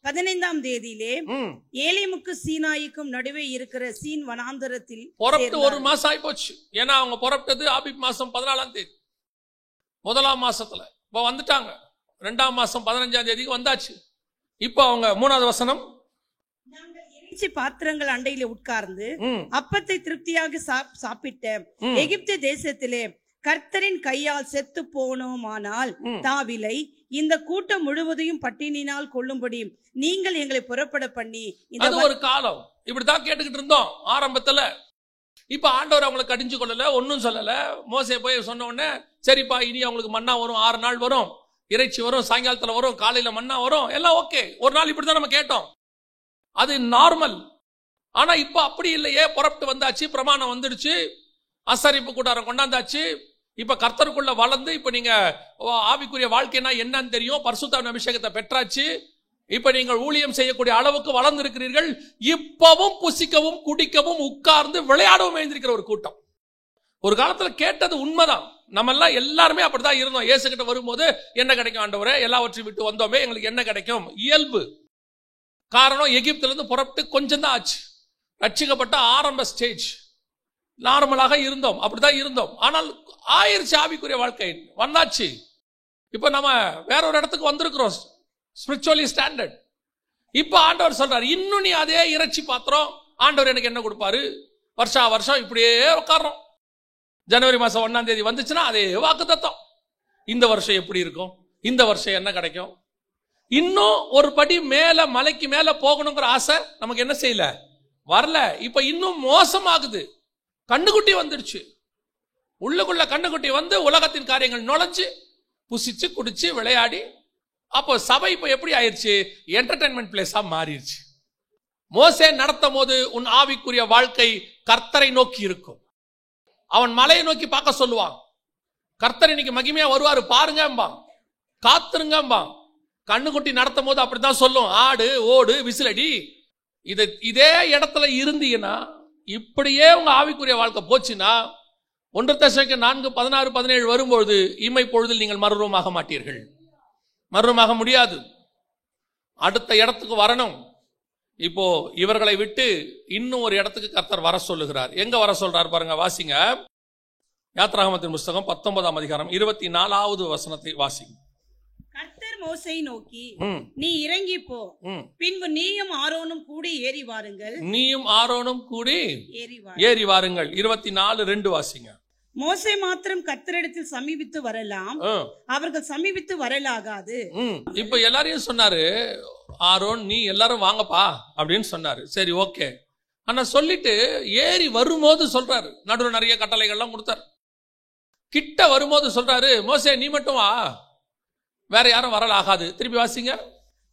15ஆம் தேதியிலே ஏலிமுக்கு சீனாய்க்கும் நடுவே இருக்கிற சீன் வனாந்தரத்தில் புறப்பட்டு 1 மாசம் ஆகி போச்சு. ஏன்னா அவங்க புறப்பட்டது ஆபிப் மாசம் 14ஆம் தேதி, 1ஆம் மாசத்துல. இப்ப வந்துட்டாங்க 2ஆம் மாசம் 15ஆம் தேதிக்கு வந்தாச்சு. இப்ப அவங்க 3வது வசனம், பாத்திரங்கள் அண்டையில உட்கார்ந்து அப்பத்தை திருப்தியாக சாப்பிட்ட எகிப்து தேசத்திலே கர்த்தரின் கையால் செத்து போனோமானால் தாவிலை இந்த கூட்டம் முழுவதையும் பட்டினினால் கொள்ளும்படி நீங்கள் எங்களை புறப்பட பண்ணி. அது ஒரு காலம். இப்படிதான் கேட்டுக்கிட்டு இருந்தோம் ஆரம்பத்துல. இப்ப ஆண்டவர் அவங்களை கடிஞ்சு கொள்ளல, ஒன்னும் சொல்லல. மோசே போய் சொன்ன உடனே, சரிப்பா இனி அவங்களுக்கு மன்னா வரும், 6 நாள் வரும், இறைச்சி வரும், சாயங்காலத்துல வரும், காலையில மன்னா வரும், எல்லாம் ஓகே. ஒரு நாள் இப்படிதான் நம்ம கேட்டோம், அது நார்மல். ஆனா இப்ப அப்படி இல்லையே. புறப்பட்டு வந்தாச்சு, பிரமாணம் வந்துடுச்சு, அசரிப்பு கூடாரம் கொண்டாந்தாச்சு. இப்ப கர்த்தருக்குள்ள வளர்ந்து, இப்ப நீங்க ஆவிக்குரிய வாழ்க்கைனா என்னன்னு தெரியும், பரிசுத்த அபிஷேகத்தை பெற்றாச்சு. இப்ப நீங்கள் ஊழியம் செய்யக்கூடிய அளவுக்கு வளர்ந்து இருக்கிறீர்கள். இப்பவும் புசிக்கவும் குடிக்கவும் உட்கார்ந்து விளையாடவும் எழுந்திருக்கிற ஒரு கூட்டம். ஒரு காலத்துல கேட்டது உண்மைதான். நம்ம எல்லாம் எல்லாருமே அப்படிதான் இருந்தோம். இயேசு கிட்ட வரும்போது, என்ன கிடைக்கும் ஆண்டவரே, எல்லாவற்றையும் விட்டு வந்தோமே, எங்களுக்கு என்ன கிடைக்கும்? இயல்பு. காரணம், எகிப்துல இருந்து புறப்பட்டு கொஞ்சம் தான் ஆச்சு. ரட்சிக்கப்பட்ட ஆரம்ப ஸ்டேஜ். நார்மலாக இருந்தோம், அப்படிதான் இருந்தோம். ஆனால் ஆயிடுச்சு ஆவிக்குரிய வாழ்க்கை, வந்தாச்சு. இப்ப நம்ம வேற ஒரு இடத்துக்கு வந்திருக்கிறோம், ஸ்பிரிச்சுவலி ஸ்டாண்டர்ட். இப்ப ஆண்டவர் சொல்றாரு, இன்னும் நீ அதே இறைச்சி பாத்திரம். ஆண்டவர் எனக்கு என்ன கொடுப்பாரு? வருஷம் இப்படியே உட்கார்றோம். ஜனவரி மாசம் 1ஆம் தேதி வந்துச்சுன்னா அதே வாக்குத்தத்தம். இந்த வருஷம் எப்படி இருக்கும்? இந்த வருஷம் என்ன கிடைக்கும்? இன்னும் ஒரு படி மேல, மலைக்கு மேல போகணுங்கிற ஆசை நமக்கு என்ன செய்யல, வரல. இப்ப இன்னும் மோசமாகுது. கண்ணுக்குட்டி வந்துடுச்சு. உள்ளுக்குள்ள கண்ணுக்குட்டி வந்து உலகத்தின் காரியங்கள் நுழைஞ்சு புசிச்சு குடிச்சு விளையாடி, அப்போ சபை இப்ப எப்படி ஆயிடுச்சு? என்டர்டைன்மெண்ட் பிளேஸா மாறிடுச்சு. மோசே நடத்தும் போது உன் ஆவிக்குரிய வாழ்க்கை கர்த்தரை நோக்கி இருக்கும். அவன் மலையை நோக்கி பார்க்க சொல்லுவான். கர்த்தர் இன்னைக்கு மகிமையா வருவாரு பாருங்கம்பா, காத்துருங்கம்பா. கண்ணுக்குட்டி நடத்தும் போது அப்படித்தான் சொல்லும், ஆடு ஓடு விசிலடி. இதே இடத்துல இருந்தீங்கன்னா, இப்படியே உங்க ஆவிக்குரிய வாழ்க்கை போச்சுன்னா, 1 தெசலோனிக்கேயர் 4:16-17 வரும்பொழுது, இம்மை பொழுதில் நீங்கள் மறுரூபமாக மாட்டீர்கள். மறுரூபமாக முடியாது. அடுத்த இடத்துக்கு வரணும். இப்போ இவர்களை விட்டு இன்னும் ஒரு இடத்துக்கு கர்த்தர் வர சொல்லுகிறார். எங்க வர சொல்றார் பாருங்க, வாசிங்க. யாத்திராகமத்தின் புஸ்தகம் 19ஆம் அதிகாரம் 24வது வசனத்தை வாசிங்க. கர்த்தர் மோசேயை நோக்கி, நீ இறங்கி போ, பின்பு நீயும் ஆரோனும் கூடி ஏறி வாருங்கள். நீயும் ஆரோனும் கூடி ஏறி வாருங்கள். 24:2 வாசிங்க. மோசே மாத்திரம் கர்த்தரிடத்தில் சமீபித்து வரலாம், அவர்கள் சமீபித்து வரலாகாது. இப்ப எல்லாரையும் சொன்னாரு, ஆரோன் நீ எல்லாரும் வாங்கப்பா அப்படின்னு சொன்னாரு. சரி ஓகே. ஆனா சொல்லிட்டு ஏறி வரும்போது சொல்றாரு, நடுவில் நிறைய கட்டளைகள்லாம் கொடுத்தாரு. கிட்ட வரும்போது சொல்றாரு, மோசே நீ மட்டும் வா, வேற யாரும் வரலாகாது. திருப்பி வாசிங்க.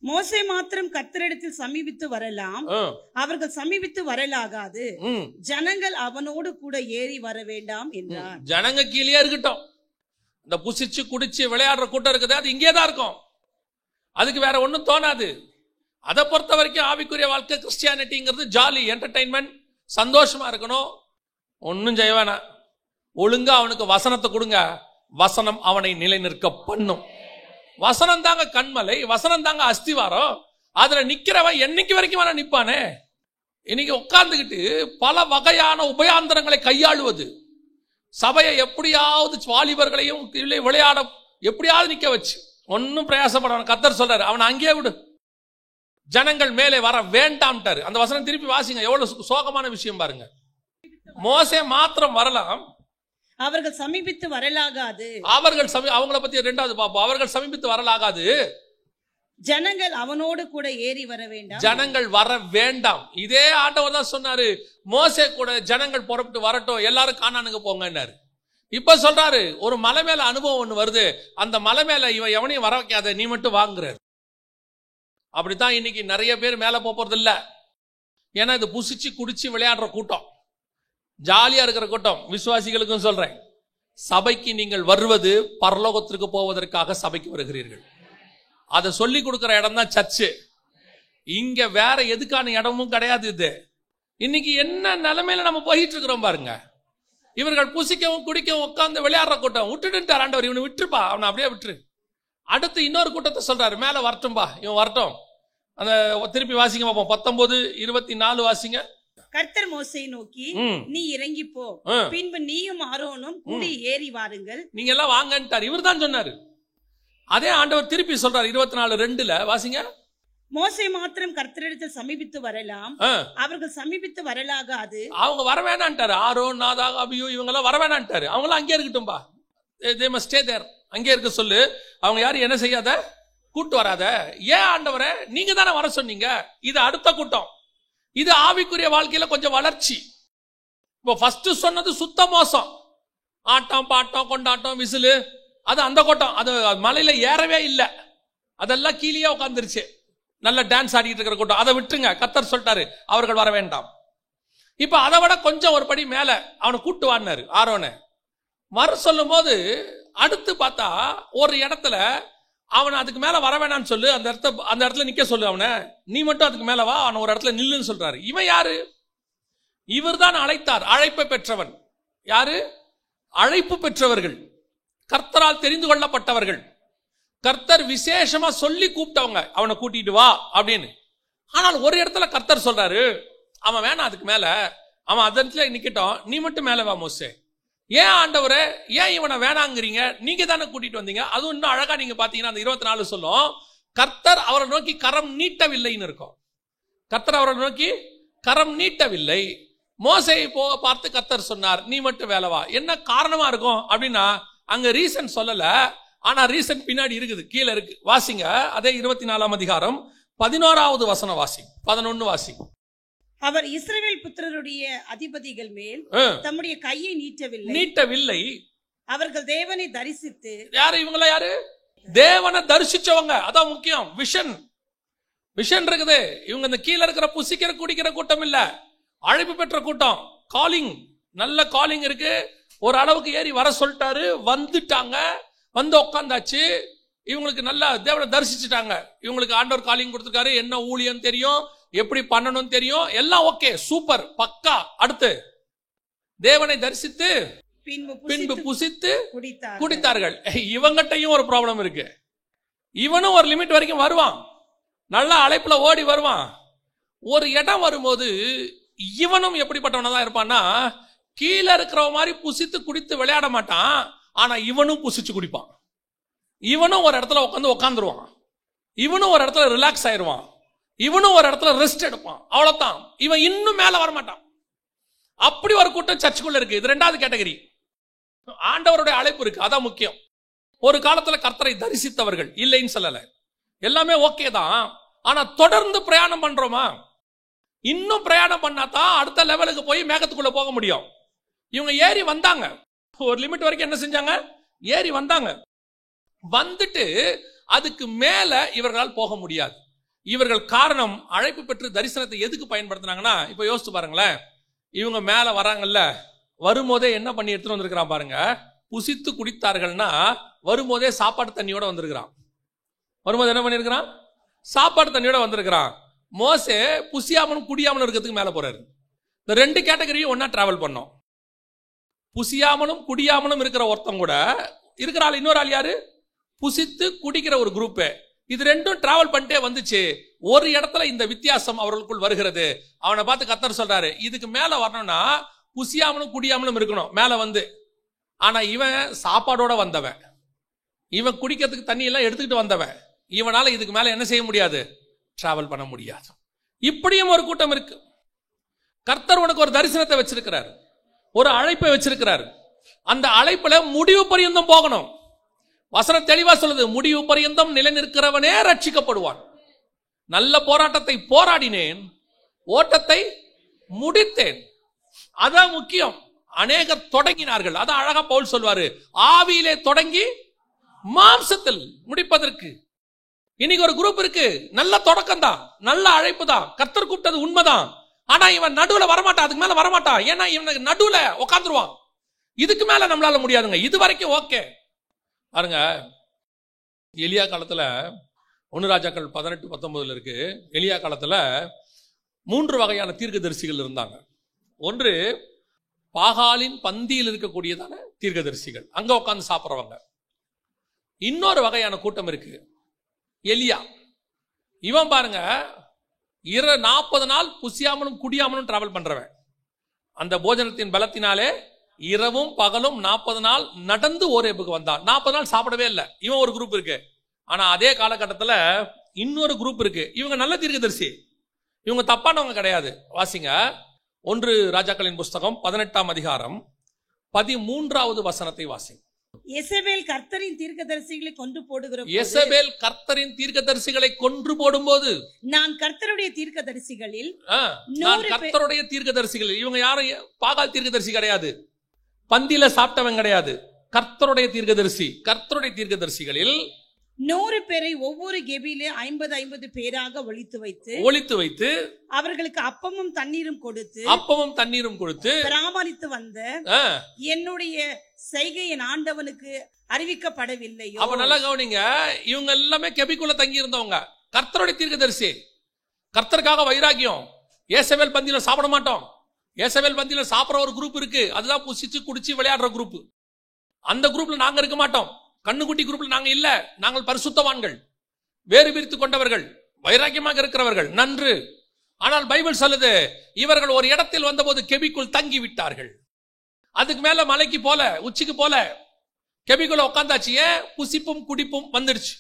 மோசே மாத்திரம் கர்த்தரிடத்தில் சமீபித்து வரலாம், அவர்கள் சமீபித்து வரலாகாது. ஜனங்கள் அவனோடு கூட ஏறி வர வேண்டாம் என்றார். ஜனங்க கீழே இருக்கட்டும். இந்த புசிச்சு குடிச்சு விளையாடுற கூட்டம் இருக்குது, அது இங்கேதான் இருக்கும். அதுக்கு வேற ஒன்னும் தோணாது. அதை பொறுத்த வரைக்கும் ஆவிக்குரிய வாழ்க்கை கிறிஸ்டியானிட்டிங்கிறது ஜாலி, என்டர்டைன்மெண்ட், சந்தோஷமா இருக்கணும். ஒன்னும் செய்ய வேணாம். ஒழுங்கா அவனுக்கு வசனத்தை கொடுங்க, வசனம் அவனை நிலைநிற்க பண்ணும். வசனம் தாங்க கண்மலை, வசனம் தாங்க அஸ்திவாரம். அதுல நிக்கிறவன் என்னைக்கு வரைக்கும் வேணா நிப்பானே. இன்னைக்கு உட்கார்ந்துகிட்டு பல வகையான உபயாந்தரங்களை கையாளுவது, சபையை எப்படியாவது வாலிபர்களையும் விளையாட எப்படியாவது நிக்க வச்சு ஒன்னும் பிரயாசப்பட. கர்த்தர் சொல்றாரு, அவன் அங்கேயே விடு. ஜனங்கள் மேலே வர வேண்டாம்ட்டாரு. அந்த வசனம் திருப்பி வாசிங்க, எவ்வளவு சோகமான விஷயம் பாருங்க. மோசே மாத்திரம் வரலாம், அவர்கள் சமீபித்து வரலாகாது. அவங்கள பத்தி ரெண்டாவது பாப்போம். அவர்கள் சமீபித்து வரலாகாது, ஜனங்கள் அவனோடு கூட ஏறி வர வேண்டாம். ஜனங்கள் வர வேண்டாம். இதே ஆண்டவர் தான் சொன்னாரு, மோசே கூட ஜனங்கள் புறப்பட்டு வரட்டும், எல்லாரும் கானானுக்கு போங்கன்னாரு. இப்ப சொல்றாரு, ஒரு மலை மேல அனுபவம் ஒண்ணு வருது, அந்த மலை மேல இவன் எவனையும் வர வைக்காத, நீ மட்டும் வாங்குறாரு. அப்படித்தான் இன்னைக்கு நிறைய பேர் மேல போறது இல்ல. ஏன்னா இது புசிச்சு குடிச்சு விளையாடுற கூட்டம், ஜாலியா இருக்கிற கூட்டம். விசுவாசிகளுக்கும் சொல்றேன், சபைக்கு நீங்கள் வருவது பரலோகத்திற்கு போவதற்காக சபைக்கு வருகிறீர்கள். அதை சொல்லி கொடுக்கிற இடம் தான் சர்ச்சு. இங்க வேற எதுக்கான இடமும் கிடையாது. இது இன்னைக்கு என்ன நிலைமையில நம்ம போயிட்டு இருக்கிறோம் பாருங்க. இவர்கள் புசிக்கவும் குடிக்கவும் உட்கார்ந்து விளையாடுற கூட்டம். விட்டுட்டு ஆண்டவர், இவனை விட்டுருப்பா, அவனை அப்படியே விட்டுரு. அடுத்து இன்னொரு கூட்டத்தை சொல்றாரு, மேல வரட்டும்பா, இவன் வரட்டும். அந்த திருப்பி வாசிங்க பார்ப்போம், 19:24 வாசிங்க. கர்த்தர் மோசேயை நோக்கி, நீ இறங்கி போ, பின்பு நீயும் ஆரோனும் கூடி ஏறி வாருங்கள், நீங்க எல்லாம் வாங்கன்ட்டார். இவர் தான் சொன்னாரு. அதே ஆண்டவர் திருப்பி சொல்றாரு 24:2 வாசிங்க. மோசே மாத்திரம் கர்த்தரிடத்தில் சமீபித்து வரலாம், அவர்கள் சமீபித்து வரலாகாது. அவங்க வர வேணான்ட்டாரு. ஆரோன், நாதாக், அபியூ இவங்க எல்லாம் வர வேணான்ட்டாரு. அவங்க எல்லாம் அங்கே இருக்கட்டும்பா, they must stay there, அங்கே இருக்க சொல்லு. அவங்க யாரும் என்ன செய்யாத, கூட்டு வராத. ஏன் ஆண்டவரே, நீங்க தானே வர சொன்னீங்க. இது அடுத்த கூட்டம். இது ஆவிக்குரிய வாழ்க்கையில கொஞ்சம் வளர்ச்சி. இப்போ ஃபர்ஸ்ட் சொன்னது சுத்த மோசம், ஆட்டம் பாட்டம் கொண்டாட்டம் விசிலு, அது அந்த கூட்டம். அது மலையில ஏறவே இல்லை, அதெல்லாம் கீழே உட்காந்துருச்சு, நல்ல டான்ஸ் ஆடிட்டு இருக்கிற கூட்டம். அதை விட்டுருங்க, கர்த்தர் சொல்லிட்டாரு அவர்கள் வர வேண்டாம். இப்ப அதை விட கொஞ்சம் ஒரு படி மேல அவனை கூட்டு வான்னாரு ஆரோனை. வர சொல்லும் போது அடுத்து பார்த்தா ஒரு இடத்துல அவன் அதுக்கு மேல வர வேணான்னு சொல்லு, அந்த இடத்துல நிக்க சொல்லு, அவனை நீ மட்டும் அதுக்கு மேல வா, அவன் ஒரு இடத்துல நில்லுன்னு சொல்றாரு. இவன் யாரு? இவர் தான் அழைத்தார், அழைப்பை பெற்றவன். யாரு? அழைப்பு பெற்றவர்கள், கர்த்தரால் தெரிந்து கொள்ளப்பட்டவர்கள், கர்த்தர் விசேஷமா சொல்லி கூப்பிட்டவங்க, அவனை கூட்டிட்டு வா அப்படின்னு. ஆனால் ஒரு இடத்துல கர்த்தர் சொல்றாரு, அவன் வேணாம் அதுக்கு மேல, அவன் அதத்துல நிக்கட்டும், நீ மட்டும் மேல வா மோசே. ஏன் ஆண்டவரே, ஏன் இவனை வேணாங்கிறீங்க? நீங்க தானே கூட்டிட்டு வந்தீங்க. அதுவும் இன்னும் அழகா நீங்க பாத்தீங்கன்னா அந்த 24 சொல்லும், கர்த்தர் அவரை நோக்கி கரம் நீட்டவில்லைன்னு இருக்கும். கர்த்தர் அவரை நோக்கி கரம் நீட்டவில்லை. மோசேயை பார்த்து கர்த்தர் சொன்னார், நீ மட்டும் வேலை வா. என்ன காரணமா இருக்கும் அப்படின்னா அங்க ரீசன் சொல்லல, ஆனா ரீசன் பின்னாடி இருக்குது, கீழே இருக்கு. வாசிங்க, அதே 24ஆம் அதிகாரம் 11வது வசனம் வாசி, 11 வாசி. அவர் இஸ்ரவேல் புத்திரருடைய அதிபதிகள் மேல் தம்முடைய கையை நீட்டவில்லை. அவர்கள் தேவனை தரிசித்து. யாரு இவங்கள? யாரு? தேவனை தரிசிச்சவங்க. அதான் முக்கியம். விஷன் இருக்குது. இவங்க இந்த கீழே இருக்கிற புசிக்கிற குடிக்கிற கூட்டம் இல்ல, அழைப்பு பெற்ற கூட்டம். காலிங், நல்ல காலிங் இருக்கு. ஒரு அளவுக்கு ஏறி வர சொல்லிட்டாரு, வந்துட்டாங்க, வந்து உட்காந்தாச்சு. இவங்களுக்கு நல்லா தேவனை தரிசிச்சுட்டாங்க. இவங்களுக்கு ஆண்டவர் காலிங் கொடுத்திருக்காரு, என்ன ஊழியம் தெரியும், எப்படி பண்ணணும் தெரியும், எல்லாம் ஓகே, சூப்பர், பக்கா. அடுத்து தேவனை தரிசித்து பின்பு புசித்து குடித்தார்கள். இவங்கிட்டையும் ஒரு ப்ராப்ளம் இருக்கு. இவனும் ஒரு லிமிட் வரைக்கும் வருவான், நல்லா அழைப்புல ஓடி வருவான். ஒரு இடம் வரும்போது இவனும் எப்படிப்பட்டவனா தான் இருப்பான்னா, கீழே இருக்கிறவ மாதிரி புசித்து குடித்து விளையாட மாட்டான், ஆனா இவனும் புசிச்சு குடிப்பான். இவனும் ஒரு இடத்துல உட்காந்துருவான், இவனும் ஒரு இடத்துல ரிலாக்ஸ் ஆயிடுவான், இவனும் ஒரு இடத்துல ரெஸ்ட் எடுப்பான். அவ்வளவுதான். இவன் இன்னும் மேல வரமாட்டான். அப்படி ஒரு கூட்டம் சர்ச்சுக்குள்ள இருக்கு. இது ரெண்டாவது கேட்டகரி. ஆண்டவருடைய அழைப்பு இருக்கு, அதான் முக்கியம். ஒரு காலத்துல கர்த்தரை தரிசித்தவர்கள், இல்லைன்னு சொல்லல, எல்லாமே ஓகே தான். ஆனா தொடர்ந்து பிரயாணம் பண்றோமா? இன்னும் பிரயாணம் பண்ணாதான் அடுத்த லெவலுக்கு போய் மேகத்துக்குள்ள போக முடியும். இவங்க ஏறி வந்தாங்க, ஒரு லிமிட் வரைக்கும் என்ன செஞ்சாங்க, ஏறி வந்தாங்க. வந்துட்டு அதுக்கு மேல இவர்களால் போக முடியாது. இவர்கள் காரணம், அழைப்பு பெற்று தரிசனத்தை எதுக்கு பயன்படுத்தினாங்கன்னா, இப்ப யோசிச்சு பாருங்களேன். இவங்க மேல வராங்கல்ல, வரும்போதே என்ன பண்ணி எடுத்துட்டு வந்திருக்கிறான் பாருங்க. புசித்து குடித்தார்கள்னா வரும்போதே சாப்பாடு தண்ணியோட வந்திருக்கிறான். வரும்போது என்ன பண்ணிருக்கிறான்? சாப்பாடு தண்ணியோட வந்திருக்கிறான். மோசே புசியாமலும் குடியாமலும் இருக்கிறதுக்கு மேல போறாரு. இந்த ரெண்டு கேட்டகரியும் ஒன்னா டிராவல் பண்ணோம். புசியாமலும் குடியாமலும் இருக்கிற ஒருத்தம் கூட இருக்கிற ஆள், இன்னொரு ஆள் யாரு? புசித்து குடிக்கிற ஒரு குரூப். இது ரெண்டும் டிராவல் பண்ணிட்டே வந்துச்சு. ஒரு இடத்துல இந்த வித்தியாசம் அவர்களுக்குள் வருகிறது. அவனை பார்த்து கர்த்தர் சொல்றாரு, இதுக்கு மேல வரணும்னா புசியாமலும் குடியாமலும் இருக்கணும் மேல வந்து. ஆனா இவன் சாப்பாடோட வந்தவன், இவன் குடிக்கிறதுக்கு தண்ணி எல்லாம் எடுத்துக்கிட்டு வந்தவன். இவனால இதுக்கு மேல என்ன செய்ய முடியாது, டிராவல் பண்ண முடியாது. இப்படியும் ஒரு கூட்டம் இருக்கு. கர்த்தர் உனக்கு ஒரு தரிசனத்தை வச்சிருக்கிறார், ஒரு அழைப்பை வச்சிருக்கிறார். அந்த அழைப்புல முடிவு பரியந்தம் போகணும். வசனம் தெளிவா சொல்லுது, முடிவு பரியந்தம் நிலை நிற்கிறவனே ரட்சிக்கப்படுவான். நல்ல போராட்டத்தை போராடினேன், ஓட்டத்தை முடித்தேன். அதான் முக்கியம். அநேகர் தொடங்கினார்கள். அதான் அழகா பவுல் சொல்வாரு, ஆவியிலே தொடங்கி மாம்சத்தில் முடிப்பதற்கு. இன்னைக்கு ஒரு குரூப் இருக்கு, நல்ல தொடக்கம் தான், நல்ல அழைப்பு தான், கர்த்தர் கூப்பிட்டது உண்மைதான். ஆனா இவன் நடுவுல வரமாட்டான், அதுக்கு மேல வரமாட்டான். ஏன்னா இவனுக்கு நடுவுல உட்காந்துருவான். இதுக்கு மேல நம்மளால முடியாதுங்க, இது வரைக்கும் ஓகே. பாருங்க, எலியா காலத்துல 1 ராஜாக்கள் 18-19 இருக்கு. எலியா காலத்துல 3 வகையான தீர்க்கதரிசிகள் இருந்தாங்க. ஒன்று பாகாலின் பந்தியில் இருக்கக்கூடியதான தீர்க்கதரிசிகள், அங்க உட்கார்ந்து சாப்பிட்றவங்க. இன்னொரு வகையான கூட்டம் இருக்கு, எலியா. இவன் பாருங்க 40 நாள் புசியாமலும் குடியாமலும் டிராவல் பண்றவன். அந்த போஜனத்தின் பலத்தினாலே இரவும் பகலும் 40 நாள் நடந்து ஓரேபுக்கு வந்தான். 40 நாள் சாப்பிடவே இல்லை. இவன் ஒரு குரூப் இருக்கு. ஆனா அதே காலகட்டத்தில் இன்னொரு குரூப் இருக்கு. இவங்க நல்ல தீர்க்கதரிசி, இவங்க தப்பானவங்க கிடையாது. வாசிங்க 1 ராஜாக்களின் புஸ்தகம் 18ஆம் அதிகாரம் 13வது வசனத்தை வாசிங்க. யெசபேல் கர்த்தரின் தீர்க்கதரிசிகளை கொன்று போடுகிற யெசபேல் கர்த்தரின் தீர்க்கதரிசிகளை கொன்று போடும்போது, நான் கர்த்தருடைய தீர்க்கதரிசிகளில் இவங்க யாரும் பாகால் தீர்க்கதரிசி கிடையாது, பந்தியில சாப்பிட்டவன் கிடையாது, கர்த்தருடைய தீர்க்கதரிசி. கர்த்தருடைய தீர்க்கதரிசிகளில் 100 பேரை ஒவ்வொரு கெபிலே 50 பேராக ஒளித்து வைத்து அவர்களுக்கு அப்பமும் தண்ணீரும் கொடுத்து பராமரித்து வந்த என்னுடைய செய்கை என் ஆண்டவனுக்கு அறிவிக்கப்படவில்லையோ. அப்ப நல்லா கவனிங்க, இவங்க எல்லாமே கெபிக்குள்ள தங்கி இருந்தவங்க, கர்த்தருடைய தீர்க்கதரிசி. கர்த்தருக்காக வைராக்கியம். யேசபேல் பந்தியில சாப்பிட மாட்டோம். யேசபேல் பந்தியில சாப்பிடுற ஒரு குரூப் இருக்கு, அதுதான் புசிச்சு குடிச்சு விளையாடுற குரூப். அந்த குரூப்ல நாங்க இருக்க மாட்டோம். கண்ணுக்குட்டி குரூப்ல நாங்க இல்ல. நாங்கள் பரிசுத்தவான்கள், வேறு பிரித்து கொண்டவர்கள், வைராக்கியமாக இருக்கிறவர்கள். நன்று. ஆனால் பைபிள் சொல்லுது, இவர்கள் ஒரு இடத்தில் வந்தபோது கெபிக்குள் தங்கி விட்டார்கள். அதுக்கு மேல மலைக்கு போல, உச்சிக்கு போல, கெபிக்குள்ள உட்காந்தாச்சு. ஏன்? புசிப்பும் குடிப்பும் வந்துடுச்சு.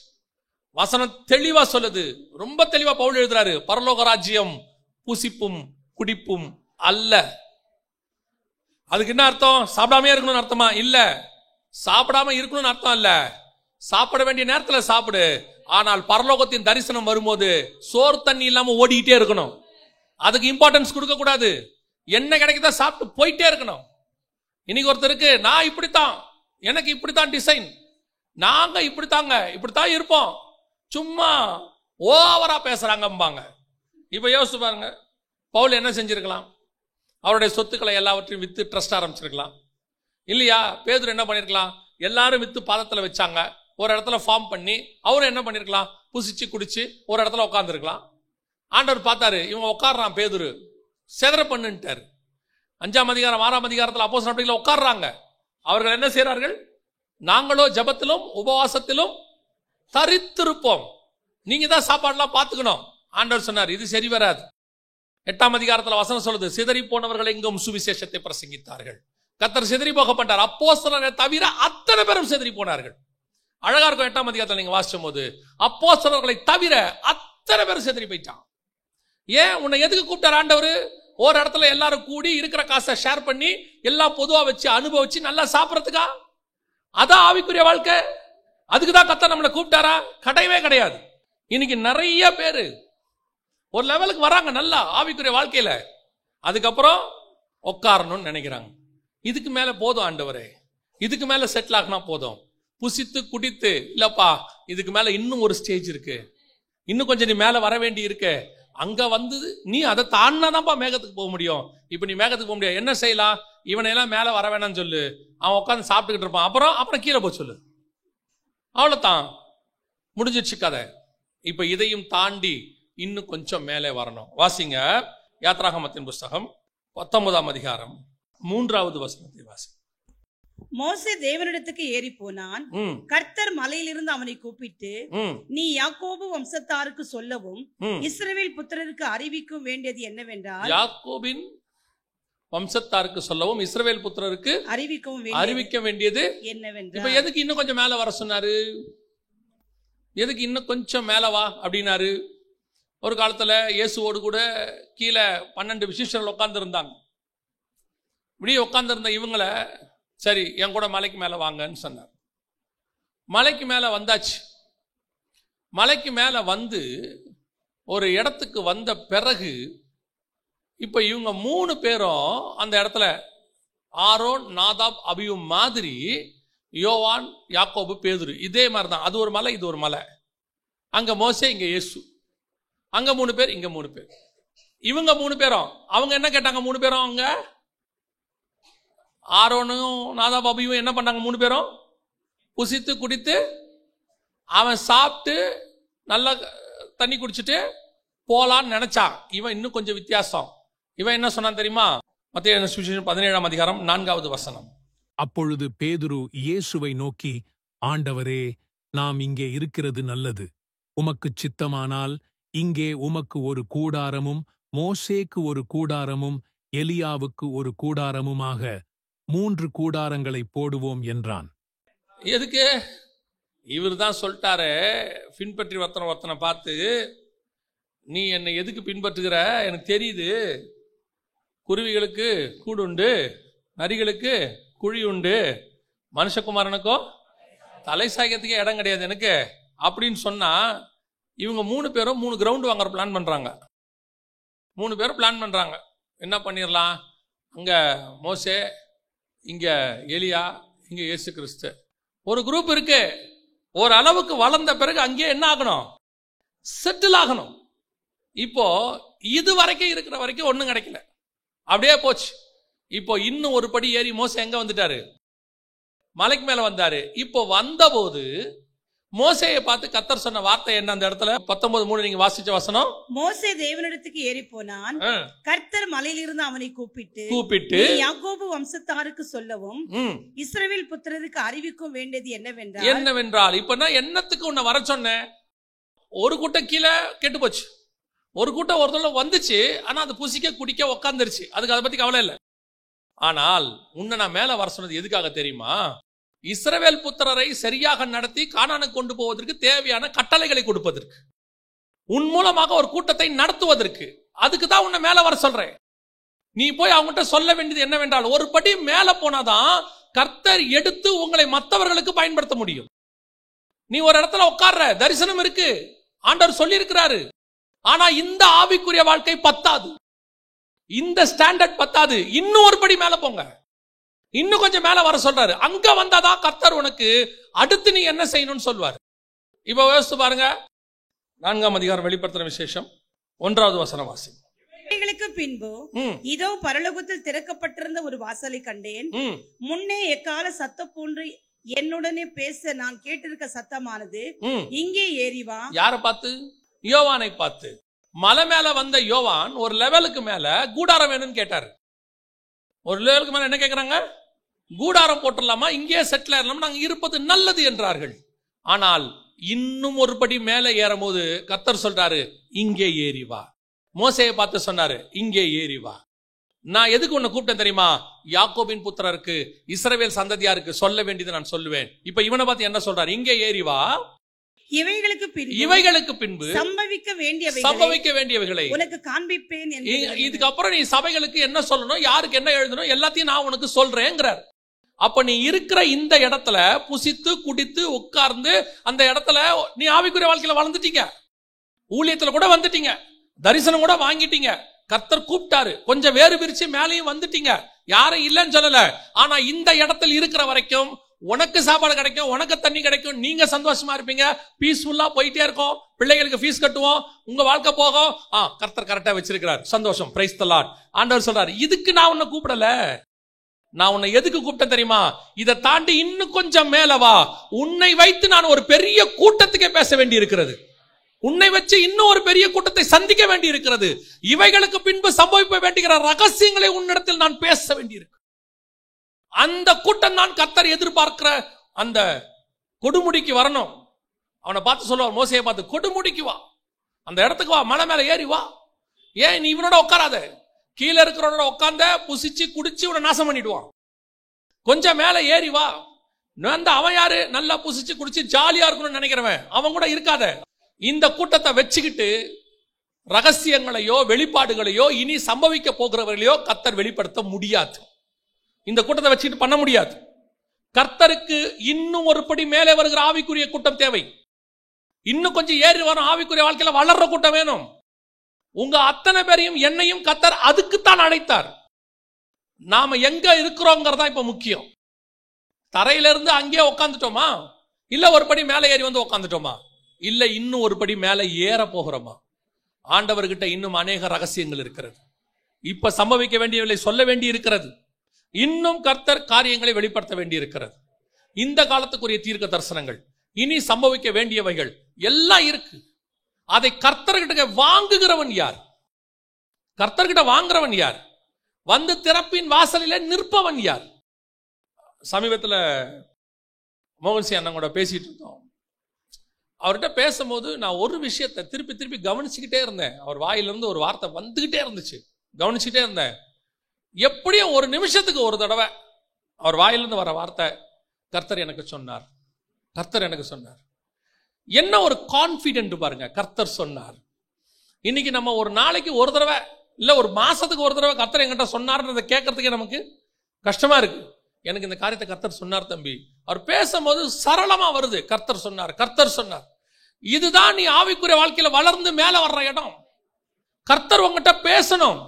வசனம் தெளிவா சொல்லுது, ரொம்ப தெளிவா பவுல் எழுதுறாரு, பரலோக ராஜ்யம் புசிப்பும் குடிப்பும் அல்ல. அதுக்கு என்ன அர்த்தம்? சாப்பிடாம இருக்கணும்னு அர்த்தமா? இல்ல. சாப்பிடாம இருக்கணும்னு அர்த்தம் இல்ல. சாப்பிட வேண்டிய நேரத்தில் சாப்பிடு. ஆனால் பரலோகத்தின் தரிசனம் வரும்போது சோறு தண்ணி இல்லாம ஓடிக்கிட்டே இருக்கணும். அதுக்கு இம்பார்ட்டன்ஸ் கொடுக்க கூடாது. என்ன கிடைக்குதா சாப்பிட்டு போயிட்டே இருக்கணும். இன்னைக்கு ஒருத்தருக்கு, நான் இப்படித்தான், எனக்கு இப்படித்தான் டிசைன், நாங்க இப்படித்தான் இருப்போம், சும்மா ஓவரா பேசுறாங்கம்பாங்க. இப்ப யோசிச்சு பாருங்க, பவுல் என்ன செஞ்சிருக்கலாம்? அவருடைய சொத்துக்களை எல்லாவற்றையும் வித்து ட்ரஸ்ட் ஆரம்பிச்சிருக்கலாம் இல்லையா? பேதுரு என்ன பண்ணிருக்கலாம்? எல்லாரும் வித்து பாதத்துல வச்சாங்க, ஒரு இடத்துல ஃபார்ம் பண்ணி அவரும் என்ன பண்ணிருக்கலாம்? புசிச்சு குடிச்சு ஒரு இடத்துல உட்காந்துருக்கலாம். ஆண்டவர் பார்த்தாரு, இவங்க உட்கார்றான், பேதுரு செதற பண்ணுட்டாரு. 5ஆம் அதிகாரம் 6ஆம் அதிகாரத்தில் அப்போஸ்தலர்கள் உட்கார்றாங்க. அவர்கள் என்ன செய்கிறார்கள்? நாங்களோ ஜெபத்திலும் உபவாசத்திலும் தரித்திருப்போம், நீங்க தான் சாப்பாடுலாம் பார்த்துக்கணும். ஆண்டவர் சொன்னார், இது சரி வராது. 8ஆம் அதிகாரத்தில் வசனம் சொல்லுது, சிதறி போனவர்கள் எங்கும் சுவிசேஷத்தை பிரசங்கித்தார்கள். கர்த்தர் சிதறி போகப்பட்டார். அப்போஸ்தலரை தவிர அத்தனை பேரும் சிதறி போனார்கள். அழகா இருக்கும் 8ஆம் அதிகாரத்தில் நீங்க வாசிக்கும் போது, அப்போஸ்தலர்களை தவிர அத்தனை பேரும் சிதறி போயிட்டான். ஏன்? உன்னை எதுக்கு கூப்பிட்டார் ஆண்டவர்? ஒரு இடத்துல எல்லாரும் கூடி இருக்கிற காசை ஷேர் பண்ணி எல்லாம் பொதுவா வச்சு அனுபவிச்சு நல்லா சாப்பிடறதுக்கா? அதான் ஆவிக்குரிய வாழ்க்கை. அதுக்குதான் கர்த்தர் நம்மளை கூப்பிட்டாரா? கிடையவே கிடையாது. இன்னைக்கு நிறைய பேரு ஒரு லெவலுக்கு வராங்க நல்லா ஆவிக்குரிய வாழ்க்கையில, அதுக்கப்புறம் உட்காரணும்னு நினைக்கிறாங்க. இதுக்கு மேல போதும் ஆண்டவரே, இதுக்கு மேல செட்டில் ஆகினா போதும், புசித்து குடித்து இல்லப்பா, இதுக்கு மேல இன்னும் ஒரு ஸ்டேஜ் இருக்கு, இன்னும் கொஞ்சம் நீ மேல வர வேண்டி இருக்கு, அங்க வந்து நீ அதை தாண்டாதான்ப்பா மேகத்துக்கு போக முடியும். இப்ப நீ மேகத்துக்கு போக முடியாது. என்ன செய்யலாம்? இவனையெல்லாம் மேல வர வேணாம்னு சொல்லு, அவன் உட்காந்து சாப்பிட்டுக்கிட்டு இருப்பான், அப்புறம் கீழே போய் சொல்லு, அவ்வளவுதான், முடிஞ்சிச்சு கதை. இப்ப இதையும் தாண்டி இன்னும் கொஞ்சம் மேலே வரணும். வாசிங்க யாத்ராகமத்தின் புஸ்தகம் 19ஆம் அதிகாரம் 3வது வசனத்தை வாசி. மோசே தேவனிடத்துக்கு ஏறி போனான். கர்த்தர் மலையிலிருந்து அவனை கூப்பிட்டு, நீ யாக்கோபு வம்சத்தாருக்கு சொல்லவும் இஸ்ரவேல் புத்திரருக்கு அறிவிக்கும் வேண்டியது என்னவென்றால், யாக்கோபின் வம்சத்தாருக்கு சொல்லவும் இஸ்ரவேல் புத்திரருக்கு அறிவிக்க வேண்டியது என்னவென்றால். இப்ப எதுக்கு இன்னும் கொஞ்சம் மேல வர சொன்னாரு? எதுக்கு இன்னும் கொஞ்சம் மேல வா அப்படின்னாரு? ஒரு காலத்தில் இயேசுவோடு கூட கீழே 12 விசேஷர்கள் உட்காந்துருந்தாங்க. இப்படி உட்காந்துருந்த இவங்கள சரி என் கூட மலைக்கு மேலே வாங்கன்னு சொன்னார். மலைக்கு மேலே வந்தாச்சு. மலைக்கு மேலே வந்து ஒரு இடத்துக்கு வந்த பிறகு இப்போ இவங்க 3 பேரும் அந்த இடத்துல ஆரோன், நாதாப், அபியூ மாதிரி யோவான், யாக்கோபு, பேதுரு இதே மாதிரி தான். அது ஒரு மலை, இது ஒரு மலை. அங்கே மோசே, இங்கே இயேசு. அங்கே 3 பேர், இங்கே 3 பேர். இவங்க 3 பேரும் அவங்க என்ன கேட்டாங்க? 3 பேரும் அங்கே ஆரோனும் நாதாப், அபியும் என்ன பண்ணாங்க? 3 பேரும் புசித்து குடித்து அவன் சாப்பிட்டு நல்லா தண்ணி குடிச்சிட்டு போலான்னு நினைச்சான். இவன் இன்னும் கொஞ்சம் வித்தியாசம். இவன் என்ன சொன்னான் தெரியுமா? மத்தேயு சுவிசேஷம் 17ஆம் அதிகாரம் 4வது வசனம். அப்பொழுது பேதுரு இயேசுவை நோக்கி, ஆண்டவரே, நாம் இங்கே இருக்கிறது நல்லது. உமக்கு சித்தமானால் இங்கே உமக்கு ஒரு கூடாரமும், மோசேக்கு ஒரு கூடாரமும், எலியாவுக்கு ஒரு கூடாரமுமாக 3 கூடாரங்களை போடுவோம் என்றான். எதுக்கு? இவர் தான் சொல்லிட்டாரு, பின்பற்றி ஒருத்தனை பார்த்து, நீ என்னை எதுக்கு பின்பற்றுகிற? எனக்கு தெரியுது, குருவிகளுக்கு கூடு உண்டு, நரிகளுக்கு குழி உண்டு, மனுஷகுமாரனுக்கோ தலை சாய்க்கிறதுக்கே இடம் கிடையாது எனக்கு அப்படின்னு சொன்னா, இவங்க 3 பேரும் 3 கிரவுண்ட் வாங்குற பிளான் பண்றாங்க. 3 பேரும் பிளான் பண்றாங்க. என்ன பண்ணிடலாம்? அங்க மோசே, இங்க எலியா, இங்க இயேசு கிறிஸ்து. ஒரு குரூப் இருக்கு. ஒரு அளவுக்கு வளர்ந்த பிறகு அங்கே என்ன ஆகணும்? செட்டில் ஆகணும். இப்போ இது வரைக்கும் இருக்கிற வரைக்கும் ஒன்றும் கிடைக்கல, அப்படியே போச்சு. இப்போ இன்னும் ஒரு படி ஏறி மோசே எங்க வந்துட்டாரு? மலைக்கு மேல வந்தாரு. இப்போ வந்தபோது மோசேயை பார்த்து கர்த்தர் சொன்ன வார்த்தை என்ன? அந்த இடத்துல 19:3 நீங்க வாசிச்ச வசனம். மோசே தேவனிடத்துக்கு ஏறி போனான். கர்த்தர் மலையிலிருந்து அவனை கூப்பிட்டு யாக்கோபு வம்சத்தாருக்கு சொல்லவும் இஸ்ரவேல் புத்திரருக்கு அறிவிக்கும் வேண்டியது என்னவென்றால், இப்ப நான் என்னத்துக்கு உன்னை வர சொன்னேன்? ஒரு கூட்டம் கீழே கெட்டு போச்சு, ஒரு கூட்டம் ஒருத்தர் வந்துச்சு, ஆனா அது புசிக்க குடிக்க உக்காந்துருச்சு. அதுக்கு அதை பத்தி கவலை இல்லை. ஆனால் உன்னை நான் மேல வர சொன்னது எதுக்காக தெரியுமா? இஸ்ரவேல் புத்திரரை சரியாக நடத்தி கானானுக்கு கொண்டு போவதற்கு தேவையான கட்டளைகளை கொடுப்பதற்கு, உன் மூலமாக ஒரு கூட்டத்தை நடத்துவதற்கு. அதுக்கு தான் உன்னை மேல வர சொல்றேன். நீ போய் அவங்ககிட்ட சொல்ல வேண்டியது என்னவென்றால், ஒரு படி மேல போனாதான் கர்த்தர் எடுத்து உங்களை மற்றவர்களுக்கு பயன்படுத்த முடியும். நீ ஒரு இடத்துல உட்கார்ற, தரிசனம் இருக்கு, ஆண்டவர் சொல்லி இருக்கிறாரு, ஆனா இந்த ஆவிக்குரிய வாழ்க்கை பத்தாது, இந்த ஸ்டாண்டர்ட் பத்தாது. இன்னும் ஒரு படி மேல போங்க, இன்னும் கொஞ்சம் மேல வர சொல்றாரு. அங்க வந்தாதான் கர்த்தர் உனக்கு அடுத்து நீ என்ன செய்யணும்னு சொல்வார். இப்ப யோசித்து பாருங்க, 4ஆம் அதிகாரம் வெளிப்படுத்துற விசேஷம் 1வது வசனம் வாசி. இவைகளுக்கு பின்பு இதோ பரலோகத்தில் திறக்கப்பட்டிருந்த ஒரு வாசலை கண்டேன். முன்னே எக்கால சத்தம் போன்று என்னுடனே பேச நான் கேட்டிருக்க சத்தமானது, இங்கே ஏறி வா. யாரை பார்த்து? யோவானை பார்த்து. மலை மேல வந்த யோவான் ஒரு லெவலுக்கு மேல கூடாரம் வேணும்னு கேட்டாரு. ஒரு லெவலுக்கு மேல என்ன கேட்கிறாங்க? கூடாரம் போட்டுடலாமா, இங்கே செட்டில் ஆயிடலாமா, நாங்க இருப்பது நல்லது என்றார்கள். ஆனால் இன்னும் ஒரு படி மேல ஏறும் போது கர்த்தர் சொல்றாரு, இங்கே ஏறி வா. மோசேயை பார்த்து சொன்னாரு, இங்கே ஏறி வா. நான் எதுக்கு உன்னை கூப்பிட்டேன் தெரியுமா? யாக்கோபின் புத்திரருக்கு, இஸ்ரவேல் சந்ததியாருக்கு சொல்ல வேண்டியது நான் சொல்லுவேன். இப்ப இவனை பார்த்து என்ன சொல்றாரு? இங்கே ஏறி வா. இவைகளுக்கு பின்பு சம்பவிக்க வேண்டியவைகளை உனக்கு காண்பிப்பேன். இதுக்கப்புறம் நீ சபைகளுக்கு என்ன சொல்லணும், யாருக்கு என்ன எழுதணும், எல்லாத்தையும் நான் உனக்கு சொல்றேங்கிறார். அப்ப நீ இருக்கிற இந்த இடத்துல புசித்து குடித்து உட்கார்ந்து அந்த இடத்துல நீ ஆவிக்குரிய வாழ்க்கையில வளர்ந்துட்டீங்க, ஊழியத்துல கூட வந்துட்டீங்க, தரிசனம் கூட வாங்கிட்டீங்க, கர்த்தர் கூப்பிட்டாரு, கொஞ்சம் வேறு பிரிச்சு மேலையும் வந்துட்டீங்க, யாரும் இல்லைன்னு சொல்லல. ஆனா இந்த இடத்துல இருக்கிற வரைக்கும் உனக்கு சாப்பாடு கிடைக்கும், உனக்கு தண்ணி கிடைக்கும், நீங்க சந்தோஷமா இருப்பீங்க, பீஸ்ஃபுல்லா போயிட்டே இருக்கும், பிள்ளைகளுக்கு ஃபீஸ் கட்டுவோம், உங்க வாழ்க்கை போகும். கர்த்தர் கரெக்டா வச்சிருக்கிறார், சந்தோஷம், பிரைஸ் தி லார்ட். ஆண்டவர் சொல்றாரு, இதுக்கு நான் உன்னை கூப்பிடல, நான் உன்னை எதுக்கு கூப்பிட்டேன் தெரியுமா? இதை தாண்டி இன்னும் கொஞ்சம் மேல வா, உன்னை வைத்து நான் ஒரு பெரிய கூட்டத்துக்கே பேச வேண்டி இருக்கிறது, உன்னை வச்சு இன்னும் ஒரு பெரிய கூட்டத்தை சந்திக்க வேண்டி இருக்கிறது, இவைகளுக்கு பின்பு சம்பவிக்க வேண்டிய ரகசியங்களை உன்னிடத்தில் நான் பேச வேண்டியிருக்கு. அந்த கூட்டம் தான் கர்த்தர் எதிர்பார்க்கிற அந்த கொடுமுடிக்கு வரணும். அவனை பார்த்து சொல்லுவார், மோசையை பார்த்து, கொடுமுடிக்கு வா, அந்த இடத்துக்கு வா, மலை மேல ஏறி வா. ஏன் நீ இவனோட உட்காராத, கீழே இருக்கிறவனோட உட்கார்ந்த புசிச்சு குடிச்சு உன்னை நாசம் பண்ணிடுவான். கொஞ்சம் மேல ஏறி வா. அவன் யாரு? நல்லா புசிச்சு குடிச்சு ஜாலியா இருக்கணும்னு நினைக்கிறவன், அவன் கூட இருக்காத. இந்த கூட்டத்தை வச்சுக்கிட்டு ரகசியங்களையோ வெளிப்பாடுகளையோ இனி சம்பவிக்க போகிறவர்களையோ கர்த்தர் வெளிப்படுத்த முடியாது. இந்த கூட்டத்தை வச்சுட்டு பண்ண முடியாது. கர்த்தருக்கு இன்னும் ஒரு படி மேலே வருகிற ஆவிக்குரிய கூட்டம் தேவை. இன்னும் கொஞ்சம் ஏறி வரும் ஆவிக்குரிய வாழ்க்கையில வளர்ற கூட்டம் வேணும். உங்க அத்தனை பேரையும் என்னையும் கர்த்தர் அதுக்குத்தான் அழைத்தார். நாம எங்க இருக்கிறோங்கிறதா இப்ப முக்கியம். தரையிலிருந்து அங்கேயே உட்காந்துட்டோமா, இல்ல ஒரு படி மேலே ஏறி வந்து உட்காந்துட்டோமா, இல்ல இன்னும் ஒரு படி மேலே ஏற போகிறோமா? ஆண்டவர்கிட்ட இன்னும் அநேக ரகசியங்கள் இருக்கிறது. இப்ப சம்பவிக்க வேண்டியவர்களை சொல்ல வேண்டி இருக்கிறது. இன்னும் கர்த்தர் காரியங்களை வெளிப்படுத்த வேண்டி இருக்கிறது. இந்த காலத்துக்குரிய தீர்க்க தரிசனங்கள், இனி சம்பவிக்க வேண்டியவைகள் எல்லாம் இருக்கு. அதை கர்த்தர்கிட்ட வாங்குகிறவன் யார்? கர்த்தர்கிட்ட வாங்குறவன் யார்? வந்து திறப்பின் வாசலில நிற்பவன் யார்? சமீபத்தில் மோகன்சி அண்ணன் கூட பேசிட்டு இருந்தோம். அவர்கிட்ட பேசும்போது நான் ஒரு விஷயத்தை திருப்பி திருப்பி கவனிச்சுக்கிட்டே இருந்தேன். அவர் வாயிலிருந்து ஒரு வார்த்தை வந்துகிட்டே இருந்துச்சு, கவனிச்சுட்டே இருந்தேன். எப்படியும் ஒரு நிமிஷத்துக்கு ஒரு தடவை அவர் வாயிலிருந்து வர வார்த்தை, கர்த்தர் எனக்கு சொன்னார், கர்த்தர் எனக்கு சொன்னார். என்ன ஒரு கான்ஃபிடென்ட் பாருங்க, கர்த்தர் சொன்னார். இன்னைக்கு நம்ம ஒரு நாளைக்கு ஒரு தடவை இல்ல ஒரு மாசத்துக்கு ஒரு தடவை கர்த்தர் என்கிட்ட சொன்னார்ன்றதை கேட்கறதுக்கே நமக்கு கஷ்டமா இருக்கு. எனக்கு இந்த காரியத்தை கர்த்தர் சொன்னார் தம்பி. அவர் பேசும்போது சரளமா வருது, கர்த்தர் சொன்னார், கர்த்தர் சொன்னார். இதுதான் நீ ஆவிக்குரிய வாழ்க்கையில வளர்ந்து மேல வர்ற இடம். கர்த்தர் உங்ககிட்ட பேசணும்,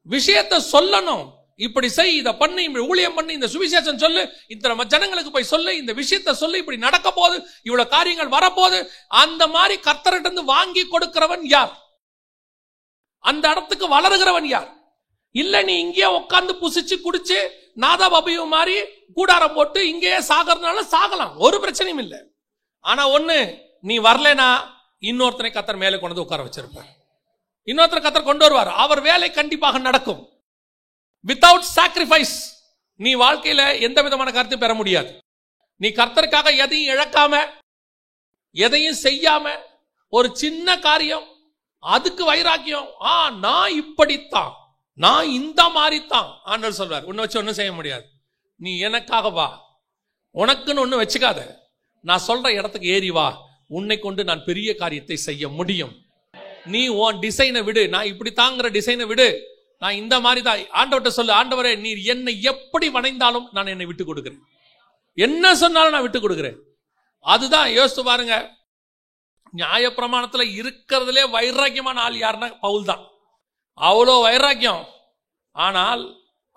விஷயத்தை சொல்லணும். இப்படி செய், இதை பண்ணி, இப்படி ஊழியம் பண்ணி, இந்த சுவிசேஷம் சொல்லு, இத்தனை ஜனங்களுக்கு போய் சொல்லு, இந்த விஷயத்தை சொல்லு, இப்படி நடக்க போது, இவ்வளவு காரியங்கள் வரப்போது. அந்த மாதிரி கர்த்தர்கிட்ட இருந்து வாங்கி கொடுக்கிறவன் யார்? அந்த இடத்துக்கு வளருகிறவன் யார்? இல்ல நீ இங்கேயே உட்காந்து புசிச்சு குடிச்சு நாதா பாபியும் மாதிரி கூடாரம் போட்டு இங்கேயே சாகிறதுனால சாகலாம், ஒரு பிரச்சனையும் இல்லை. ஆனா ஒண்ணு, நீ வரலனா இன்னொருத்தனை கர்த்தர் மேலே கொண்டு வந்து உட்கார வச்சிருப்பார். இன்னொருத்தரை கர்த்தர் கொண்டு வருவார். அவர் வேலை கண்டிப்பாக நடக்கும். வித்தவுட் சாக்ரிஃபைஸ் நீ வாழ்க்கையில எந்த விதமான கருத்தையும் பெற முடியாது. நீ கர்த்தருக்காக எதையும் இழக்காம, எதையும் செய்யாம, ஒரு சின்ன காரியம் அதுக்கு வைராக்கியம், நான் இப்படித்தான், நான் இந்த மாதிரி தான் ஆண்டவர் சொல்வார். உன்னை வச்சு ஒன்னும் செய்ய முடியாது. நீ எனக்காக வா, உனக்குன்னு ஒண்ணு வச்சுக்காத, நான் சொல்ற இடத்துக்கு ஏறி வா, உன்னை கொண்டு நான் பெரிய காரியத்தை செய்ய முடியும். நீ உன் டிசைனை விடு, நான் இப்படி தாங்கிற டிசைனை விடு, நான் இந்த மாதிரி தான். ஆண்டவர்கிட்ட சொல்லு, ஆண்டவரே நீர் என்னை எப்படி வணைந்தாலும் நான் என்னை விட்டு கொடுக்கிறேன், என்ன சொன்னாலும் நான் விட்டு கொடுக்கிறேன். அதுதான் யோசித்து பாருங்க. நியாயப்பிரமாணத்துல இருக்கிறதுலே வைராக்கியமான ஆள் யாருன்னா பவுல் தான். அவ்வளோ வைராக்கியம். ஆனால்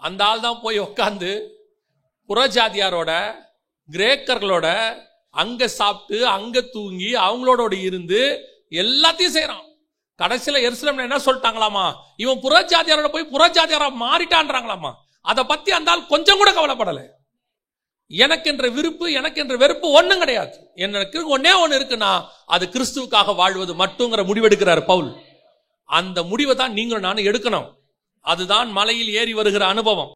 அந்த ஆள் தான் போய் உட்கார்ந்து புறஜாதியாரோட, கிரேக்கர்களோட அங்க சாப்பிட்டு அங்க தூங்கி அவங்களோட இருந்து எல்லாத்தையும் செய்யறான். கடைசியில எருசலேம்ல என்ன சொல்லிட்டாங்களாமா, இவன் புறஜாதியாரோட போய் புறஜாதியாரா மாறிட்டான்றாங்களாமா. அதை பத்தி அந்த ஆள் கொஞ்சம் கூட கவலைப்படல. எனக்கு என்ற விருப்பு, எனக்கு என்ற வெறுப்பு ஒண்ணும் கிடையாது. எனக்கு ஒன்னே ஒண்ணு இருக்குன்னா அது கிறிஸ்துவுக்காக வாழ்வது மட்டுங்கிற முடிவெடுக்கிறார் பவுல். அந்த முடிவை தான் நீங்களும் நானும் எடுக்கணும். அதுதான் மலையில் ஏறி வருகிற அனுபவம்.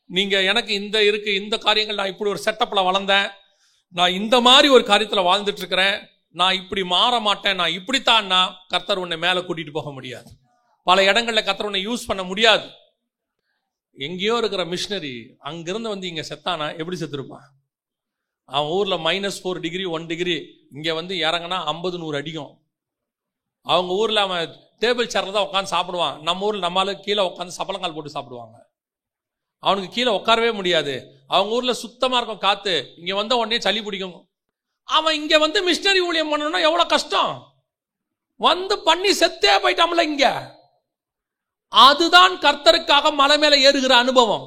நீங்க எனக்கு இந்த இருக்கு, இந்த காரியங்கள், நான் இப்படி ஒரு செட்டப்ல வளர்ந்தேன், நான் இந்த மாதிரி ஒரு காரியத்துல வாழ்ந்துட்டு இருக்கிறேன், நான் இப்படி மாற மாட்டேன், நான் இப்படித்தான்னா கர்த்தர் உன்னை மேல கூட்டிட்டு போக முடியாது. பல இடங்கள்ல கர்த்தர் உன்னை யூஸ் பண்ண முடியாது. எங்கேயோ இருக்கிற மிஷினரி அங்கிருந்து வந்து இங்க செத்தானா எப்படி செத்துருப்பான்? அவன் ஊர்ல -4 டிகிரி 1 டிகிரி, இங்க வந்து இறங்கினா 50-100 அடிக்கும். அவங்க ஊர்ல அவன் டேபிள் சேர்ல தான் உட்காந்து சாப்பிடுவான். நம்ம ஊர்ல நம்மளால கீழே உட்காந்து சப்பளங்கால் போட்டு சாப்பிடுவாங்க. அவனுக்கு கீழே உட்காரவே முடியாது. அவங்க ஊர்ல சுத்தமா இருக்கும் காத்து, இங்க வந்த உடனே சளி பிடிக்கும். அவன் இங்க வந்து மிஷினரி ஊழியம் பண்ணணும்னா எவ்வளவு கஷ்டம். வந்து பண்ணி செத்தே போயிட்டாமல இங்க. அதுதான் கர்த்தருக்காக மலை மேல ஏறுகிற அனுபவம்.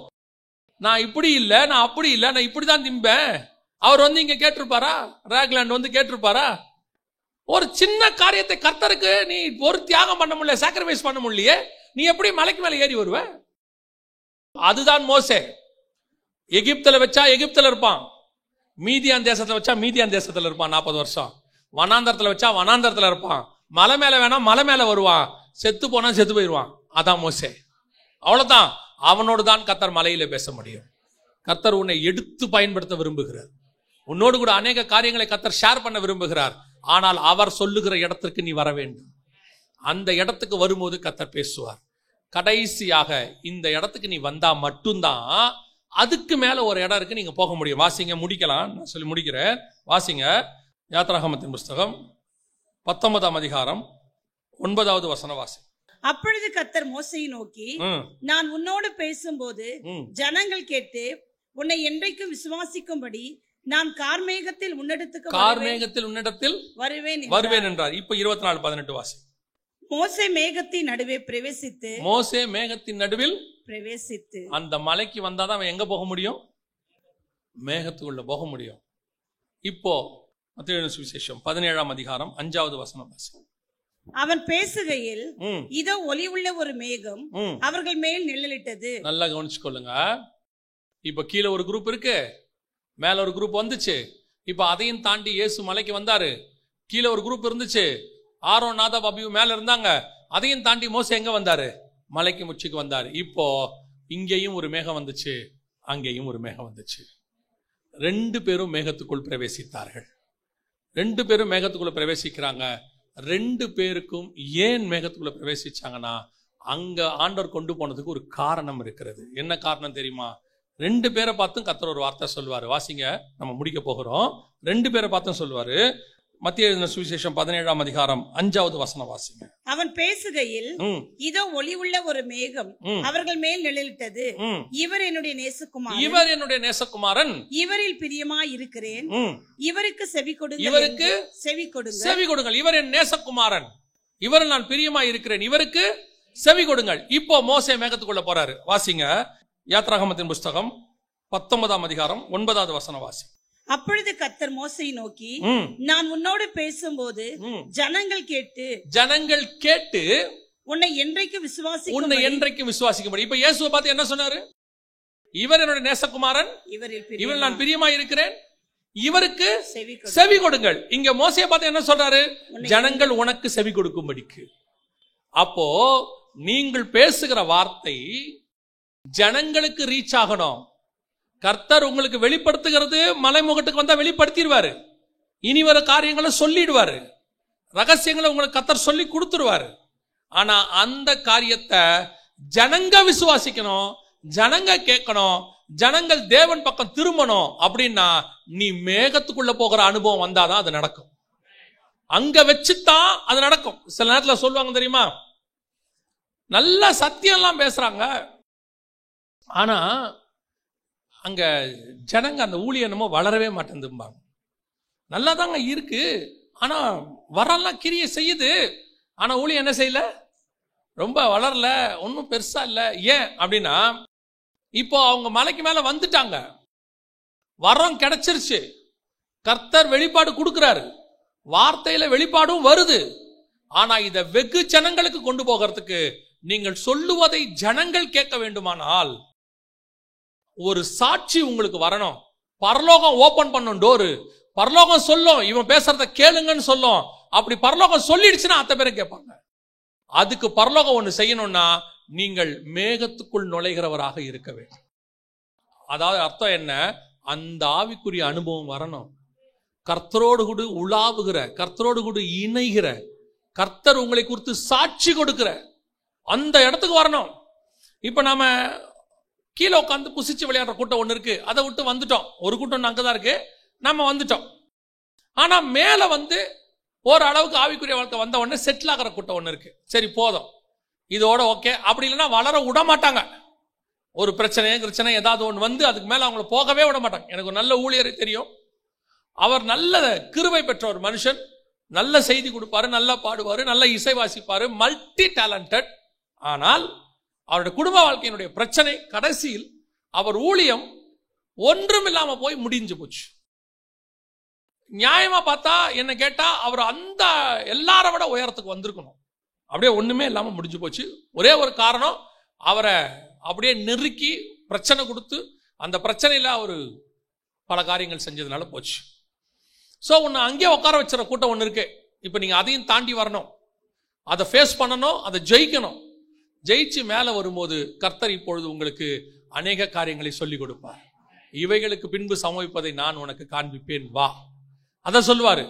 நான் இப்படி இல்லை, நான் அப்படி இல்லை, நான் இப்படிதான் திம்பேன். அவர் வந்து இங்க கேட்டிருப்பாரா? ராக்லாண்ட் வந்து கேட்டிருப்பாரா? ஒரு சின்ன காரியத்தை கர்த்தருக்கு நீ ஒரு தியாகம் பண்ண முடியல, சாக்ரிஃபைஸ் பண்ண முடியலையே, நீ எப்படி மலைக்கு மேல ஏறி வருவ? அதுதான் மோசே. எகிப்துல வச்சா எகிப்துல இருப்பான், மீதியான் தேசத்துல வச்சா மீதியான் தேசத்துல இருப்பான் 40 வருஷம். வனாந்தரத்துல வச்சா வனாந்தரத்துல இருப்பான். மலை மேல வேணா மலை மேல வருவான், செத்து போனா செத்து போயிடுவான். அதான் மோசே. அவ்வளவுதான். அவனோடு தான் கர்த்தர் மலையில பேச முடியும். கர்த்தர் உன்னை எடுத்து பயன்படுத்த விரும்புகிறார். உன்னோடு கூட அநேக காரியங்களை கர்த்தர் ஷேர் பண்ண விரும்புகிறார். ஆனால் அவர் சொல்லுகிற இடத்திற்கு நீ வர வேண்டும். அந்த இடத்துக்கு வரும்போது கர்த்தர் பேசுவார். கடைசியாக இந்த இடத்துக்கு நீ வந்தா மட்டும்தான் அதுக்கு மேல ஒரு இடம் இருக்கு, நீங்க போக முடியும். வாசிங்க, முடிக்கலாம், நான் சொல்லி முடிக்கிறேன். வாசிங்க யாத்ராகமத்தின் புஸ்தகம் 19ஆம் அதிகாரம் 9வது வசனவாசி. அப்பொழுது கர்த்தர் மோசேயை நோக்கி, நான் உன்னோடு பேசும்போது ஜனங்கள் கேட்டு உன்னை என்றைக்கும் விசுவாசிக்கும்படி நான் கார்மேகத்தில் உன்னிடத்தில் வருவேன் என்றார். இப்ப 24:18 வாசி. மோசே மேகத்தின் நடுவே பிரவேசித்து அந்த மலைக்கு வந்தாதான் அவன் எங்க போக முடியும்? மேகத்துக்குள்ள போக முடியும். இப்போ மத்தேயு சுவிசேஷம் 17ஆம் அதிகாரம் 5வது வசனம் வாசி. அவன் பேசுகையில் இதோ ஒளி உள்ள ஒரு மேகம் அவர்கள் மேல் நிழலிட்டது. நல்லா கவனிச்சுக்கொள்ளுங்க. இப்ப கீழே ஒரு குரூப் இருக்கு, மேல ஒரு குரூப் வந்துச்சு. இப்ப அதையும் தாண்டி இயேசு மலைக்கு வந்தாரு. கீழே ஒரு குரூப் இருந்துச்சு, ஆரோன் நாதாப் அபியூ மேல இருந்தாங்க. அதையும் தாண்டி மோசே எங்க வந்தாரு? மலைக்கு உச்சிக்கு வந்தாரு. இப்போ இங்கேயும் ஒரு மேகம் வந்துச்சு, அங்கேயும் ஒரு மேகம் வந்துச்சு. 2 பேரும் மேகத்துக்குள் பிரவேசித்தார்கள். 2 பேரும் மேகத்துக்குள்ள பிரவேசிக்கிறாங்க. 2 பேருக்கும் ஏன் மேகத்துக்குள்ள பிரவேசிச்சாங்கன்னா, அங்க ஆண்டவர் கொண்டு போனதுக்கு ஒரு காரணம் இருக்கிறது. என்ன காரணம் தெரியுமா? 2 பேரை பார்த்தும் கர்த்தர் ஒரு வார்த்தை சொல்வாரு. வாசிங்க, நம்ம முடிக்க போகிறோம். 2 பேரை பார்த்தும் சொல்வாரு. மத்தேயு சுவிசேஷம் 17ஆம் அதிகாரம் 5வது வசனம் வாசிங்க. அவன் பேசுகையில் இதோ ஒளி உள்ள ஒரு மேகம் அவர்கள் மேல் நிழலிட்டது. இவர் என்னுடைய நேசகுமாரன், இவரில் பிரியமாய் இருக்கிறேன், இவருக்கு செவி கொடுங்கள். இவர் என் நேசகுமாரன், இவரில் நான் பிரியமாய் இருக்கிறேன், இவருக்கு செவி கொடுங்கள். இப்போ மோசே மேகத்துக்குள்ள போறாரு. வாசிங்க, யாத்ராகமத்தின் புஸ்தகம் 19ஆம் அதிகாரம் 9வது வசனம் வாசி. அப்பொழுது கர்த்தர் மோசேயை நோக்கி, நான் உன்னோடு பேசும்போது ஜனங்கள் கேட்டு உன்னை என்றைக்கும் விசுவாசிக்கும்படி. இப்ப இயேசுவை பார்த்து என்ன சொன்னாரு? இவர் என்னுடைய நேசகுமாரன், இவரில் நான் பிரியமாய் இருக்கிறேன், இவருக்கு செவி கொடுங்கள். இங்க மோசேயை பார்த்து என்ன சொல்றாரு? ஜனங்கள் உனக்கு செவி கொடுக்கும்படிக்கு. அப்போ நீங்கள் பேசுகிற வார்த்தை ஜனங்களுக்கு ரீச் ஆகணும். கர்த்தர் உங்களுக்கு வெளிப்படுத்துகிறது, மலைமுகட்டுக்கு வந்தா வெளிப்படுத்திடுவாரு. இனி வர காரியங்களை சொல்லிடுவாரு, ரகசியங்களை உங்களுக்கு கர்த்தர் சொல்லி கொடுத்துருவாரு. ஆனா அந்த காரியத்தை ஜனங்க விசுவாசிக்கணும், ஜனங்க கேட்கணும், ஜனங்கள் தேவன் பக்கம் திரும்பணும். அப்படின்னா நீ மேகத்துக்குள்ள போகிற அனுபவம் வந்தாதான் அது நடக்கும். அங்க வச்சுதான் அது நடக்கும். சில நேரத்துல சொல்லுவாங்க தெரியுமா, நல்ல சத்தியம் எல்லாம் பேசுறாங்க, ஆனா அங்க ஜனங்க அந்த ஊழியனமோ வளரவே மாட்டேங்குதும்பாங்க. நல்லா தாங்க இருக்கு, ஆனா வரலாம் கிரியை செய்யுது, ஆனா ஊழியம் என்ன செய்யல, ரொம்ப வளரல, ஒன்றும் பெருசா இல்லை. ஏன் அப்படின்னா, இப்போ அவங்க மலைக்கு மேல வந்துட்டாங்க, வரம் கிடைச்சிருச்சு, கர்த்தர் வெளிப்பாடு கொடுக்கிறாரு, வார்த்தையில வெளிப்பாடும் வருது. ஆனா இதை வெகு ஜனங்களுக்கு கொண்டு போகிறதுக்கு நீங்கள் சொல்லுவதை ஜனங்கள் கேட்க வேண்டுமானால் ஒரு சாட்சி உங்களுக்கு வரணும். பரலோகம் ஓபன் பண்ணும் டோரு, பரலோகம் சொல்லும், இவன் பேசுறத கேளுங்கன்னு சொல்லும். அப்படி பரலோகம் சொல்லிடுச்சுன்னா அத்தனை பேரும் கேட்பாங்க. அதுக்கு பரலோகம் ஒண்ணு செய்யணும்னா நீங்கள் மேகத்துக்குள் நுழைகிறவராக இருக்க வேண்டும். அதாவது அர்த்தம் என்ன? அந்த ஆவிக்குரிய அனுபவம் வரணும். கர்த்தரோடு கூட உலாவுகிற, கர்த்தரோடு கூட இணைகிற, கர்த்தர் உங்களை குறித்து சாட்சி கொடுக்கிற அந்த இடத்துக்கு வரணும். இப்ப நாம கீழே உட்காந்து புசிச்சு விளையாடுற கூட்டம் ஒண்ணு இருக்கு, அதை விட்டு வந்துட்டோம். ஒரு கூட்டம் அங்கதான் இருக்கு, நம்ம வந்துட்டோம். ஆனா மேல வந்து ஓரளவுக்கு ஆவிக்குரிய வாழ்க்கை வந்த உடனே செட்டில் ஆகிற கூட்டம் ஒண்ணு இருக்கு. சரி போதும், இதோட ஓகே. அப்படி இல்லைன்னா வளர விட மாட்டாங்க. ஒரு பிரச்சனை ஏதாவது ஒன்று வந்து அதுக்கு மேல அவங்கள போகவே விட மாட்டாங்க. எனக்கு ஒரு நல்ல ஊழியரை தெரியும், அவர் நல்ல கிருபை பெற்ற ஒரு மனுஷன், நல்ல செய்தி கொடுப்பாரு, நல்லா பாடுவாரு, நல்ல இசை வாசிப்பாரு, மல்டி டேலண்டட். ஆனால் அவருடைய குடும்ப வாழ்க்கையினுடைய பிரச்சனை, கடைசியில் அவர் ஊழியம் ஒன்றும் இல்லாம போய் முடிஞ்சு போச்சு. நியாயமா பார்த்தா என்ன கேட்டா அவர் அந்த எல்லார விட உயரத்துக்கு வந்திருக்கணும், அப்படியே ஒண்ணுமே இல்லாம முடிஞ்சு போச்சு. ஒரே ஒரு காரணம், அவரை அப்படியே நெருக்கி பிரச்சனை கொடுத்து அந்த பிரச்சனையில அவரு பல காரியங்கள் செஞ்சதுனால போச்சு. ஸோ ஒன்று அங்கேயே உட்கார வச்சுற கூட்டம் ஒன்று இருக்கு. இப்போ நீங்க அதையும் தாண்டி வரணும், அதை ஃபேஸ் பண்ணணும், அதை ஜெயிக்கணும். ஜெயிச்சு மேலே வரும்போது கர்த்தர் இப்பொழுது உங்களுக்கு அநேக காரியங்களை சொல்லிக் கொடுப்பார். இவைகளுக்கு பின்பு சம்பவிப்பதை நான் உனக்கு காண்பிப்பேன் வா, அதை சொல்லுவாரு.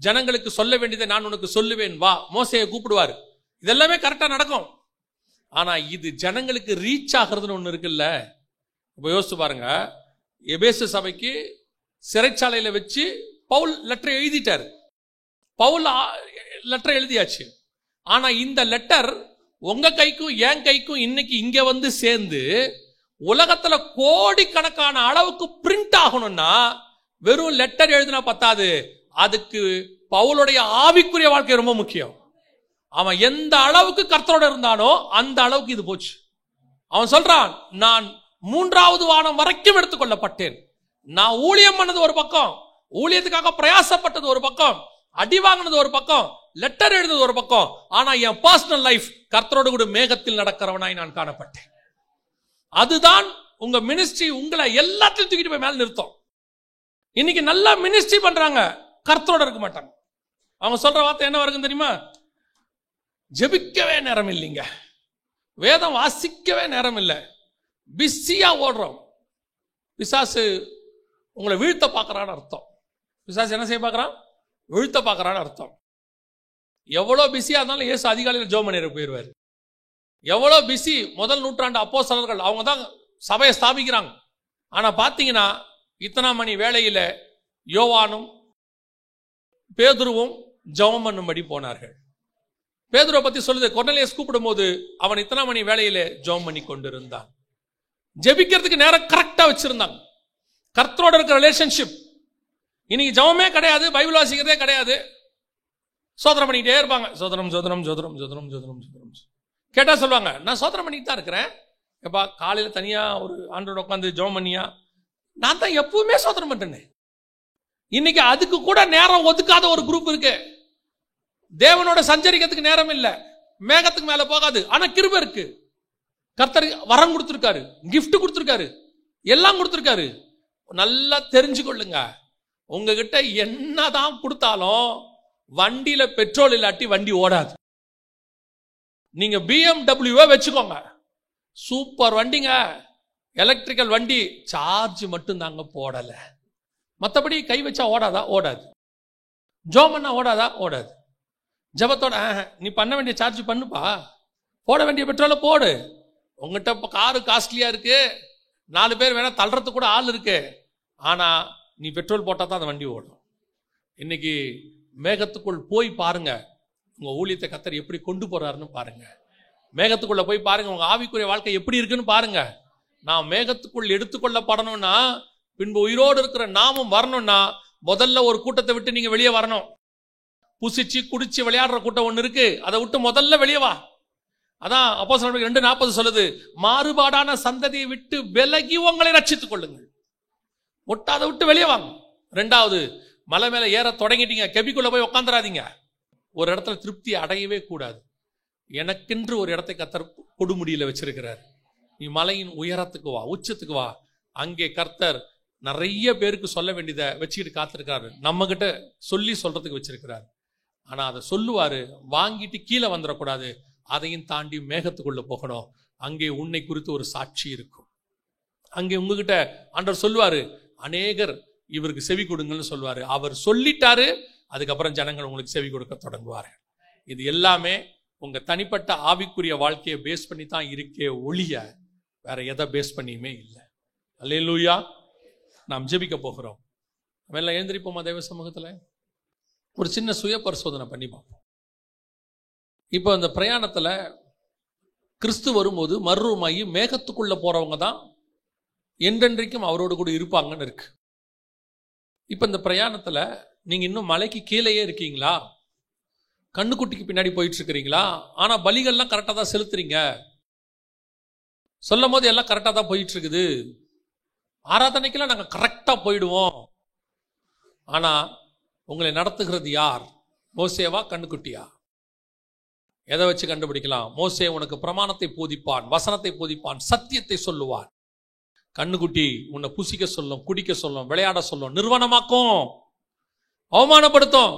ஜனங்களுக்கு சொல்ல வேண்டியதை நான் உனக்கு சொல்லுவேன் வா, மோசேயை கூப்பிடுவாரு. இதெல்லாமே கரெக்டா நடக்கும். ஆனா இது ஜனங்களுக்கு ரீச் ஆகிறதுன்னு ஒண்ணு இருக்குல்ல. இப்போ யோசிச்சு பாருங்க, எபேசு சபைக்கு சிறைச்சாலையில வச்சு பவுல் லெட்டர் எழுதிட்டாரு. பவுல் லெட்டர் எழுதியாச்சு. ஆனா இந்த லெட்டர் உங்க கைக்கும் என் கைக்கும் இன்னைக்கு இங்க வந்து சேர்ந்து உலகத்துல கோடிக்கணக்கான அளவுக்கு பிரிண்ட் ஆகணும்னா வெறும் லெட்டர் எழுதினா பத்தாது. அதுக்கு பவுலுடைய ஆவிக்குரிய வாழ்க்கை ரொம்ப முக்கியம். அவன் எந்த அளவுக்கு கர்த்தரோட இருந்தானோ அந்த அளவுக்கு இது போச்சு. அவன் சொல்றான், நான் 3வது வானம் வரைக்கும் எடுத்துக்கொள்ளப்பட்டேன். நான் ஊழியம் பண்ணது ஒரு பக்கம், ஊழியத்துக்காக பிரயாசப்பட்டது ஒரு பக்கம், அடி வாங்கினது ஒரு பக்கம், லெட்டர் எழுதுறது ஒரு பக்கம். ஆனா என் பர்சனல் லைஃப் கர்த்தரோடு கூட மேகத்தில் நடக்கிறவனாய் நான் காணப்பட்டேன். அதுதான் உங்க மினிஸ்ட்ரி உங்களை எல்லாத்தையும் தூக்கிட்டு போய் மேல நிறுத்தும். இன்னைக்கு நல்லா மினிஸ்ட்ரி பண்றாங்க, கர்த்தரோட இருக்க மாட்டாங்க. அவங்க சொல்ற வார்த்தை என்ன வருதுன்னு தெரியுமா? ஜெபிக்கவே நேரம் இல்லைங்க, வேதம் வாசிக்கவே நேரம் இல்லை, பிஸியா ஓடுறோம். பிசாசு உங்களை வீழ்த்த பார்க்கறான்னு அர்த்தம். பிசாசு என்ன செய்ய பார்க்கறான்? வீழ்த்த பார்க்கறான்னு அர்த்தம். எவ்வளவு பிஸியா இருந்தாலும் இயேசு அதிகாலையில் ஜெபம் பண்ணிட போயிடுவார். எவ்வளவு பிஸி, முதல் நூற்றாண்டு அப்போஸ்தலர்கள் அவங்க தான் சபையை ஸ்தாபிக்கிறாங்க. ஆனா பாத்தீங்கன்னா இத்தனாம் மணி வேளையில யோவானும் பேதுருவும் ஜெபம் பண்ணும்படி போனார்கள். பேதுருவை பத்தி சொல்லுது, கொர்நேலியஸ் கூப்பிடும் போது அவன் இத்தனாம் மணி வேளையில ஜெபம் பண்ணி கொண்டிருந்தான். ஜெபிக்கிறதுக்கு நேரம் கரெக்டா வச்சிருந்தாங்க. கர்த்தரோட இருக்கிற ரிலேஷன்ஷிப். இன்னைக்கு ஜெபமே கிடையாது, பைபிள் வாசிக்கிறதே கிடையாது, சோதனம் பண்ணிக்கிட்டே இருப்பாங்க. சோதனம் சோதனம் சோதனம் சோதனம் சோதனம் சோதனம். கேட்டா சொல்லுவாங்க, நான் சோதனம் பண்ணிட்டு தான் இருக்கிறேன். எப்பா காலையில தனியா ஒரு ஆண்டோட உட்காந்து ஜெபம் பண்ணியா? நான் தான் எப்பவுமே சோதனம் பண்றேன். இன்னைக்கு அதுக்கு கூட நேரம் ஒதுக்காத ஒரு குரூப் இருக்கு. தேவனோட சஞ்சரிக்கிறதுக்கு நேரம் இல்ல, மேகத்துக்கு மேல போகாது. ஆனா கிருபை இருக்கு, கர்த்தர் வரம் கொடுத்திருக்காரு, கிஃப்ட் கொடுத்திருக்காரு, எல்லாம் கொடுத்திருக்காரு. நல்லா தெரிஞ்சுக்கொள்ளுங்க, உங்ககிட்ட என்னதான் கொடுத்தாலும் வண்டியில பெட்ரோல் இல்லாட்டி வண்டி ஓடாது. நீங்க BMW வச்சுக்கோங்க, சூப்பர் வண்டிங்க, எலக்ட்ரிக்கல் வண்டி, சார்ஜ் மட்டும் தாங்க போடல. மற்றபடி கை வச்சா ஓடாதா? ஓடாது. ஜோம் பண்ணா ஓடாதா? ஓடாது. ஜபத்தோட நீ பண்ண வேண்டிய சார்ஜ் பண்ணுப்பா, போட வேண்டிய பெட்ரோலை போடு. உங்ககிட்ட இப்போ காரு காஸ்ட்லியா இருக்கு, 4 பேர் வேணா தள்ளுறதுக்கு கூட ஆள் இருக்கு, ஆனா நீ பெட்ரோல் போட்டா தான் அந்த வண்டி ஓடும். இன்னைக்கு மேகத்துக்குள் போய் பாருங்க, உங்க ஊழியத்தை கர்த்தர் எப்படி கொண்டு போறாருன்னு பாருங்க. மேகத்துக்குள்ள போய் பாருங்க, உங்க ஆவிக்குரிய வாழ்க்கை எப்படி இருக்குன்னு பாருங்க. நான் மேகத்துக்குள் எடுத்துக்கொள்ளப்படணும்னா, பின்பு உயிரோடு இருக்கிற நாமும் வரணும்னா, முதல்ல ஒரு கூட்டத்தை விட்டு நீங்க வெளியே வரணும். புசிச்சு குடிச்சு விளையாடுற கூட்டம் ஒண்ணு இருக்கு, அதை விட்டு முதல்ல வெளியே வா. அதான் அப்போஸ்தலர் 2:40 சொல்லுது, மாறுபாடான சந்ததியை விட்டு விலகி உங்களை ரட்சித்துக் கொள்ளுங்கள். அதை விட்டு வெளியே வாங்க. 2வது, மலை மேல ஏற தொடங்கிட்டீங்க, கெபிக்குள்ள போய் உட்காந்துராதீங்க. ஒரு இடத்துல திருப்தி அடையவே கூடாது. எனக்கென்று ஒரு இடத்தை கர்த்தர் கொடுமுடியில வச்சிருக்கிறார். நீ மலையின் உயரத்துக்கு வா, உச்சத்துக்கு வா. அங்கே கர்த்தர் நிறைய பேருக்கு சொல்ல வேண்டியதை வச்சுக்கிட்டு காத்திருக்காரு, நம்ம கிட்ட சொல்லி சொல்றதுக்கு வச்சிருக்கிறார். ஆனா அதை சொல்லுவாரு, வாங்கிட்டு கீழே வந்துடக்கூடாது, அதையும் தாண்டி மேகத்துக்குள்ள போகணும். அங்கே உன்னை குறித்து ஒரு சாட்சி இருக்கும். அங்கே உங்ககிட்ட ஆண்டவர் சொல்லுவாரு, அநேகர் இவருக்கு செவி கொடுங்கன்னு சொல்லுவாரு. அவர் சொல்லிட்டாரு, அதுக்கப்புறம் ஜனங்கள் உங்களுக்கு செவி கொடுக்க தொடங்குவார்கள். இது எல்லாமே உங்க தனிப்பட்ட ஆவிக்குரிய வாழ்க்கையை பேஸ் பண்ணி தான் இருக்கே ஒழிய வேற எதை பேஸ் பண்ணியுமே இல்லை. அல்லேலூயா. நாம் ஜெபிக்க போகிறோம். நம்ம எல்லாம் எழுந்திருப்போமா தேவ சமூகத்துல? ஒரு சின்ன சுய பரிசோதனை பண்ணி பார்ப்போம். இப்போ அந்த பிரயாணத்துல கிறிஸ்து வரும்போது மறுரூமாயி மேகத்துக்குள்ள போறவங்க தான் என்றென்றைக்கும் அவரோடு கூட இருப்பாங்கன்னு இருக்கு. இப்ப இந்த பிரயாணத்துல நீங்க இன்னும் மலைக்கு கீழேயே இருக்கீங்களா? கண்ணுக்குட்டிக்கு பின்னாடி போயிட்டு இருக்கிறீங்களா? ஆனா பலிகள்லாம் கரெக்டா தான் செலுத்துறீங்க, சொல்லும் போது எல்லாம் கரெக்டா தான் போயிட்டு இருக்குது, ஆராதனைக்கெல்லாம் நாங்க கரெக்டா போயிடுவோம். ஆனா உங்களை நடத்துகிறது யார்? மோசேவா கண்ணுக்குட்டியா? எதை வச்சு கண்டுபிடிக்கலாம்? மோசே உனக்கு பிரமாணத்தை போதிப்பான், வசனத்தை போதிப்பான், சத்தியத்தை சொல்லுவான். கண்ணுக்குட்டி உன்னை புசிக்க சொல்லும், குடிக்க சொல்லும், விளையாட சொல்லும், நிர்வாணமாக்கும், அவமானப்படுத்தும்.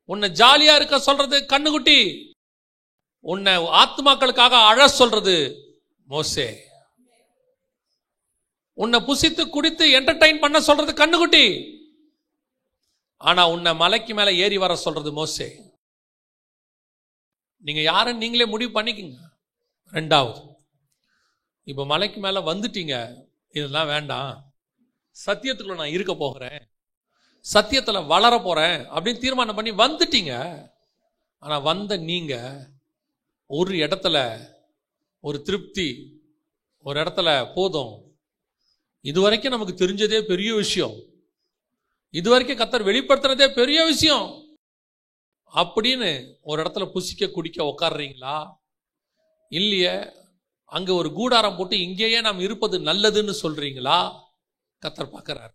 உன்னை ஜாலியா இருக்க சொல்றது கண்ணுக்குட்டி, உன்னை ஆத்மாக்களுக்காக அழ சொல்றது மோசே, உன்னை புசித்து குடித்து என்டர்டைன் பண்ண சொல்றது கண்ணுக்குட்டி, ஆனா உன்னை மலைக்கு மேல ஏறி வர சொல்றது மோசே. நீங்க யாருன்னு நீங்களே முடிவு பண்ணிக்கங்க. 2வது, இப்ப மலைக்கு மேல வந்துட்டீங்க, இதெல்லாம் வேண்டாம், சத்தியத்துக்குள்ள நான் இருக்க போகிறேன், சத்தியத்துல வளர போறேன் அப்படின்னு தீர்மானம் பண்ணி வந்துட்டீங்க. ஆனா வந்த நீங்க ஒரு இடத்துல ஒரு திருப்தி, ஒரு இடத்துல போதும், இதுவரைக்கும் நமக்கு தெரிஞ்சதே பெரிய விஷயம், இதுவரைக்கும் கர்த்தர் வெளிப்படுத்துறதே பெரிய விஷயம் அப்படின்னு ஒரு இடத்துல புசிக்க குடிக்க உட்கார்றீங்களா? இல்லையே அங்க ஒரு கூடாரம் போட்டு இங்கேயே நாம் இருப்பது நல்லதுன்னு சொல்றீங்களா? கர்த்தர் பார்க்கிறார்.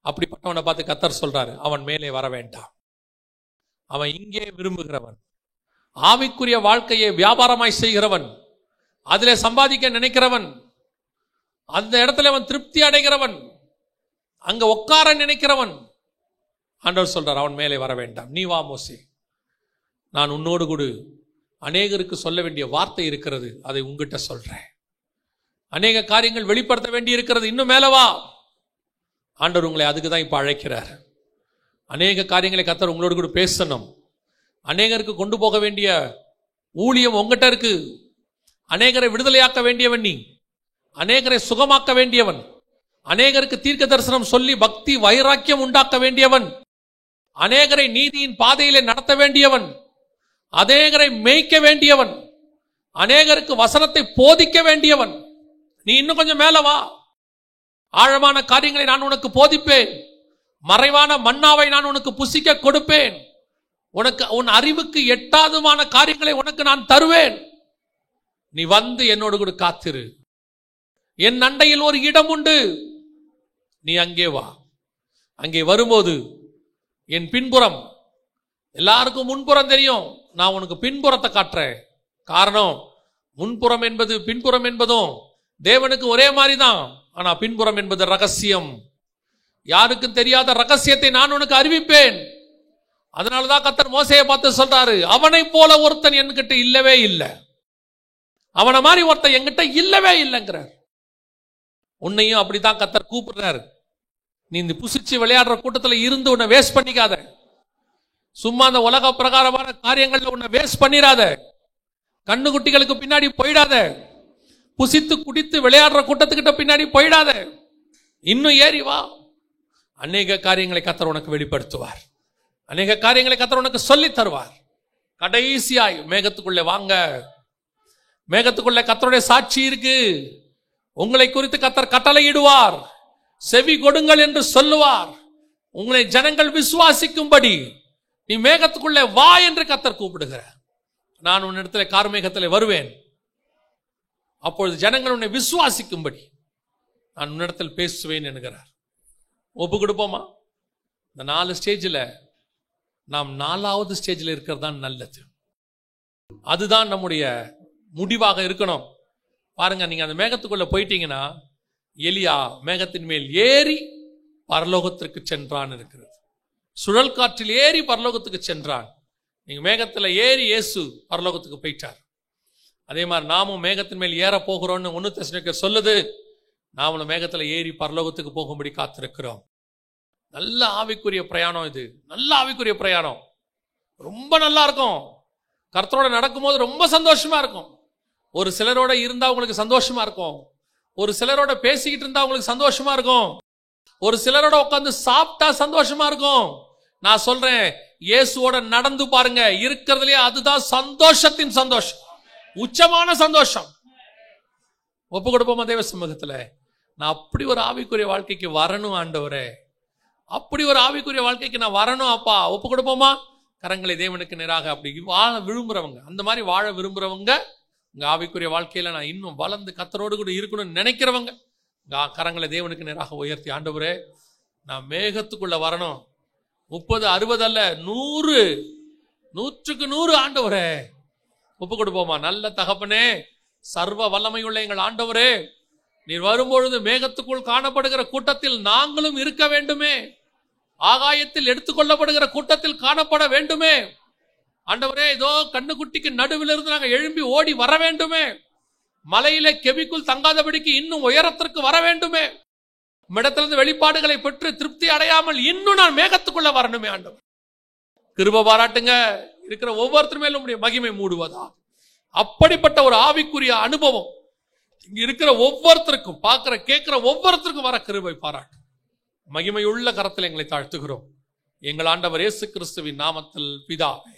அப்படிப்பட்டவனை பார்த்து கர்த்தர் சொல்றாரு, அவன் மேலே வர வேண்டாம், அவன் இங்கே விரும்புகிறவன், ஆவிக்குரிய வாழ்க்கையை வியாபாரமாய் செய்கிறவன், அதிலே சம்பாதிக்க நினைக்கிறவன், அந்த இடத்துல அவன் திருப்தி அடைகிறவன், அங்க உட்கார நினைக்கிறவன். ஆண்டவர் சொல்றார், அவன் மேலே வர வேண்டாம், நீ வா மோசே, நான் உன்னோடு கூட அநேகருக்கு சொல்ல வேண்டிய வார்த்தை இருக்கிறது, அதை உங்ககிட்ட சொல்றேன். அநேக காரியங்கள் வெளிப்படுத்த வேண்டி இருக்கிறது, இன்னும் மேல வா. ஆண்டவர் உங்களை அதுக்கு தான் இப்ப அழைக்கிறார். அநேக காரியங்களை கர்த்தர் உங்களோடு கூட பேசணும். அநேகருக்கு கொண்டு போக வேண்டிய ஊழியம் உங்ககிட்ட இருக்கு. அநேகரை விடுதலையாக்க வேண்டியவன் நீ, அநேகரை சுகமாக்க வேண்டியவன், அநேகருக்கு தீர்க்க தரிசனம் சொல்லி பக்தி வைராக்கியம் உண்டாக்க வேண்டியவன், அநேகரை நீதியின் பாதையிலே நடத்த வேண்டியவன், அநேகரை மேய்க்க வேண்டியவன், அநேகருக்கு வசனத்தை போதிக்க வேண்டியவன். நீ இன்னும் கொஞ்சம் மேல வா. ஆழமான காரியங்களை நான் உனக்கு போதிப்பேன், மறைவான மன்னாவை நான் உனக்கு புசிக்க கொடுப்பேன், உனக்கு உன் அறிவுக்கு எட்டாதுமான காரியங்களை உனக்கு நான் தருவேன். நீ வந்து என்னோடு கூட காத்திரு, என் அண்டையில் ஒரு இடம் உண்டு, நீ அங்கே வா. அங்கே வரும்போது என் பின்புறம், எல்லாருக்கும் முன்புறம் தெரியும், நான் உனக்கு பின்புறத்தை காட்டுறேன். காரணம், முன்புறம் என்பது பின்புறம் என்பதும் தேவனுக்கு ஒரே மாதிரி தான். ஆனா பின்புறம் என்பது ரகசியம், யாருக்கும் தெரியாத ரகசியத்தை நான் உனக்கு அறிவிப்பேன். அதனாலதான் கர்த்தர் மோசேயை பார்த்து சொல்றாரு, அவனை போல ஒருத்தன் என்கிட்ட இல்லவே இல்லை, அவனை மாதிரி ஒருத்தன் என்கிட்ட இல்லவே இல்லைங்கிறார். உன்னையும் அப்படித்தான் கர்த்தர் கூப்பிடுறாரு. நீ இந்த புசிச்சு விளையாடுற கூட்டத்தில் இருந்து உன்னை வேஸ்ட் பண்ணிக்காத, சும்மா அந்த உலக பிரகாரமான காரியங்கள்ல உன்னை வேஸ்ட் பண்ணிடாத, கண்ணுக்குட்டிகளுக்கு பின்னாடி போயிடாத, புசித்து குடித்து விளையாடுற கூட்டத்துக்கிட்ட பின்னாடி போயிடாத, இன்னும் ஏறி வா. அநேக காரியங்களை கர்த்தர் உனக்கு வெளிப்படுத்துவார், அநேக காரியங்களை கர்த்தர் உனக்கு சொல்லி தருவார். கடைசியாய் மேகத்துக்குள்ளே வாங்க. மேகத்துக்குள்ளே கர்த்தருடைய சாட்சி இருக்கு. உங்களை குறித்து கர்த்தர் கட்டளையிடுவார், செவி கொடுங்கள் என்று சொல்லுவார். உங்களை ஜனங்கள் விசுவாசிக்கும்படி நீ மேகத்துக்குள்ளே வா என்று கர்த்தர் கூப்பிடுகிறார். நான் உன்னிடத்துல கார்மேகத்தில் வருவேன், அப்பொழுது ஜனங்கள் உன்னை விசுவாசிக்கும்படி நான் உன்னிடத்தில் பேசுவேன் என்கிறார். ஒப்பு கொடுப்போமா? இந்த 4 ஸ்டேஜில் நாம் 4வது ஸ்டேஜில் இருக்கிறது தான் நல்லது. அதுதான் நம்முடைய முடிவாக இருக்கணும். பாருங்க, நீங்க அந்த மேகத்துக்குள்ள போயிட்டீங்கன்னா, எலியா மேகத்தின் மேல் ஏறி பரலோகத்திற்கு சென்றான் இருக்கிறது. சுழல் காற்றில் ஏறி பரலோகத்துக்கு சென்றான். நீங்க மேகத்தில் ஏறி இயேசு பரலோகத்துக்கு போயிட்டார். அதே மாதிரி நாமும் மேகத்தின் மேல் ஏற போகிறோம்னு 1 தெசலோனிக்கர் சொல்லுது. நாமளும் மேகத்தில் ஏறி பரலோகத்துக்கு போகும்படி காத்திருக்கிறோம். நல்ல ஆவிக்குரிய பிரயாணம் இது, நல்ல ஆவிக்குரிய பிரயாணம். ரொம்ப நல்லா இருக்கும். கர்த்தரோட நடக்கும்போது ரொம்ப சந்தோஷமா இருக்கும். ஒரு சிலரோட இருந்தா உங்களுக்கு சந்தோஷமா இருக்கும், ஒரு சிலரோட பேசிக்கிட்டு இருந்தா உங்களுக்கு சந்தோஷமா இருக்கும், ஒரு சிலரோட உட்காந்து சாப்பிட்டா சந்தோஷமா இருக்கும். நான் சொல்றேன், இயேசுவோட நடந்து பாருங்க, இருக்கிறதுலயே அதுதான் சந்தோஷத்தின் சந்தோஷம், உச்சமான சந்தோஷம். ஒப்பு கொடுப்போமா தேவ சமூகத்துல? நான் அப்படி ஒரு ஆவிக்குரிய வாழ்க்கைக்கு வரணும் ஆண்டவரே, அப்படி ஒரு ஆவிக்குரிய வாழ்க்கைக்கு நான் வரணும் அப்பா. ஒப்பு கொடுப்போமா? கரங்களை தேவனுக்கு நேராக அப்படி வாழ விரும்புறவங்க, அந்த மாதிரி வாழ விரும்புறவங்க, உங்க ஆவிக்குரிய வாழ்க்கையில நான் இன்னும் வளர்ந்து கர்த்தரோடு கூட இருக்கணும்னு நினைக்கிறவங்க கரங்களை தேவனுக்கு நேராக உயர்த்தி, ஆண்டவரே நான் மேகத்துக்குள்ள வரணும். 30, 60 அல்ல, 100, 100க்கு 100 ஆண்டவரே. ஒப்பு கொடுப்போமா? நல்ல தகப்பனே, சர்வ வல்லமையுள்ள எங்கள் ஆண்டவரே, நீர் வரும்பொழுது மேகத்துக்குள் காணப்படுகிற கூட்டத்தில் நாங்களும் இருக்க வேண்டுமே, ஆகாயத்தில் எடுத்துக்கொள்ளப்படுகிற கூட்டத்தில் காணப்பட வேண்டுமே ஆண்டவரே. ஏதோ கண்ணுக்குட்டிக்கு நடுவில் இருந்து நாங்கள் எழும்பி ஓடி வர வேண்டுமே, மலையிலே கெபிக்குள் தங்காதபடிக்கு இன்னும் உயரத்திற்கு வர வேண்டுமே, உம்மிடத்திலிருந்து வெளிப்பாடுகளை பெற்று திருப்தி அடையாமல் இன்னும் நான் மேகத்துக்குள்ள வரணுமே ஆண்டவர். கிருபை பாராட்டுங்க. இருக்கிற ஒவ்வொருத்தர் மேலும் உம்முடைய மகிமை மூடுவதா. அப்படிப்பட்ட ஒரு ஆவிக்குரிய அனுபவம் இங்க இருக்கிற ஒவ்வொருத்தருக்கும், பார்க்கிற கேட்கிற ஒவ்வொருத்தருக்கும் வர கிருபை பாராட்டு. மகிமையுள்ள கரத்தில் எங்களை தாழ்த்துகிறோம் எங்கள் ஆண்டவர் இயேசு கிறிஸ்துவின் நாமத்தில் பிதாவே.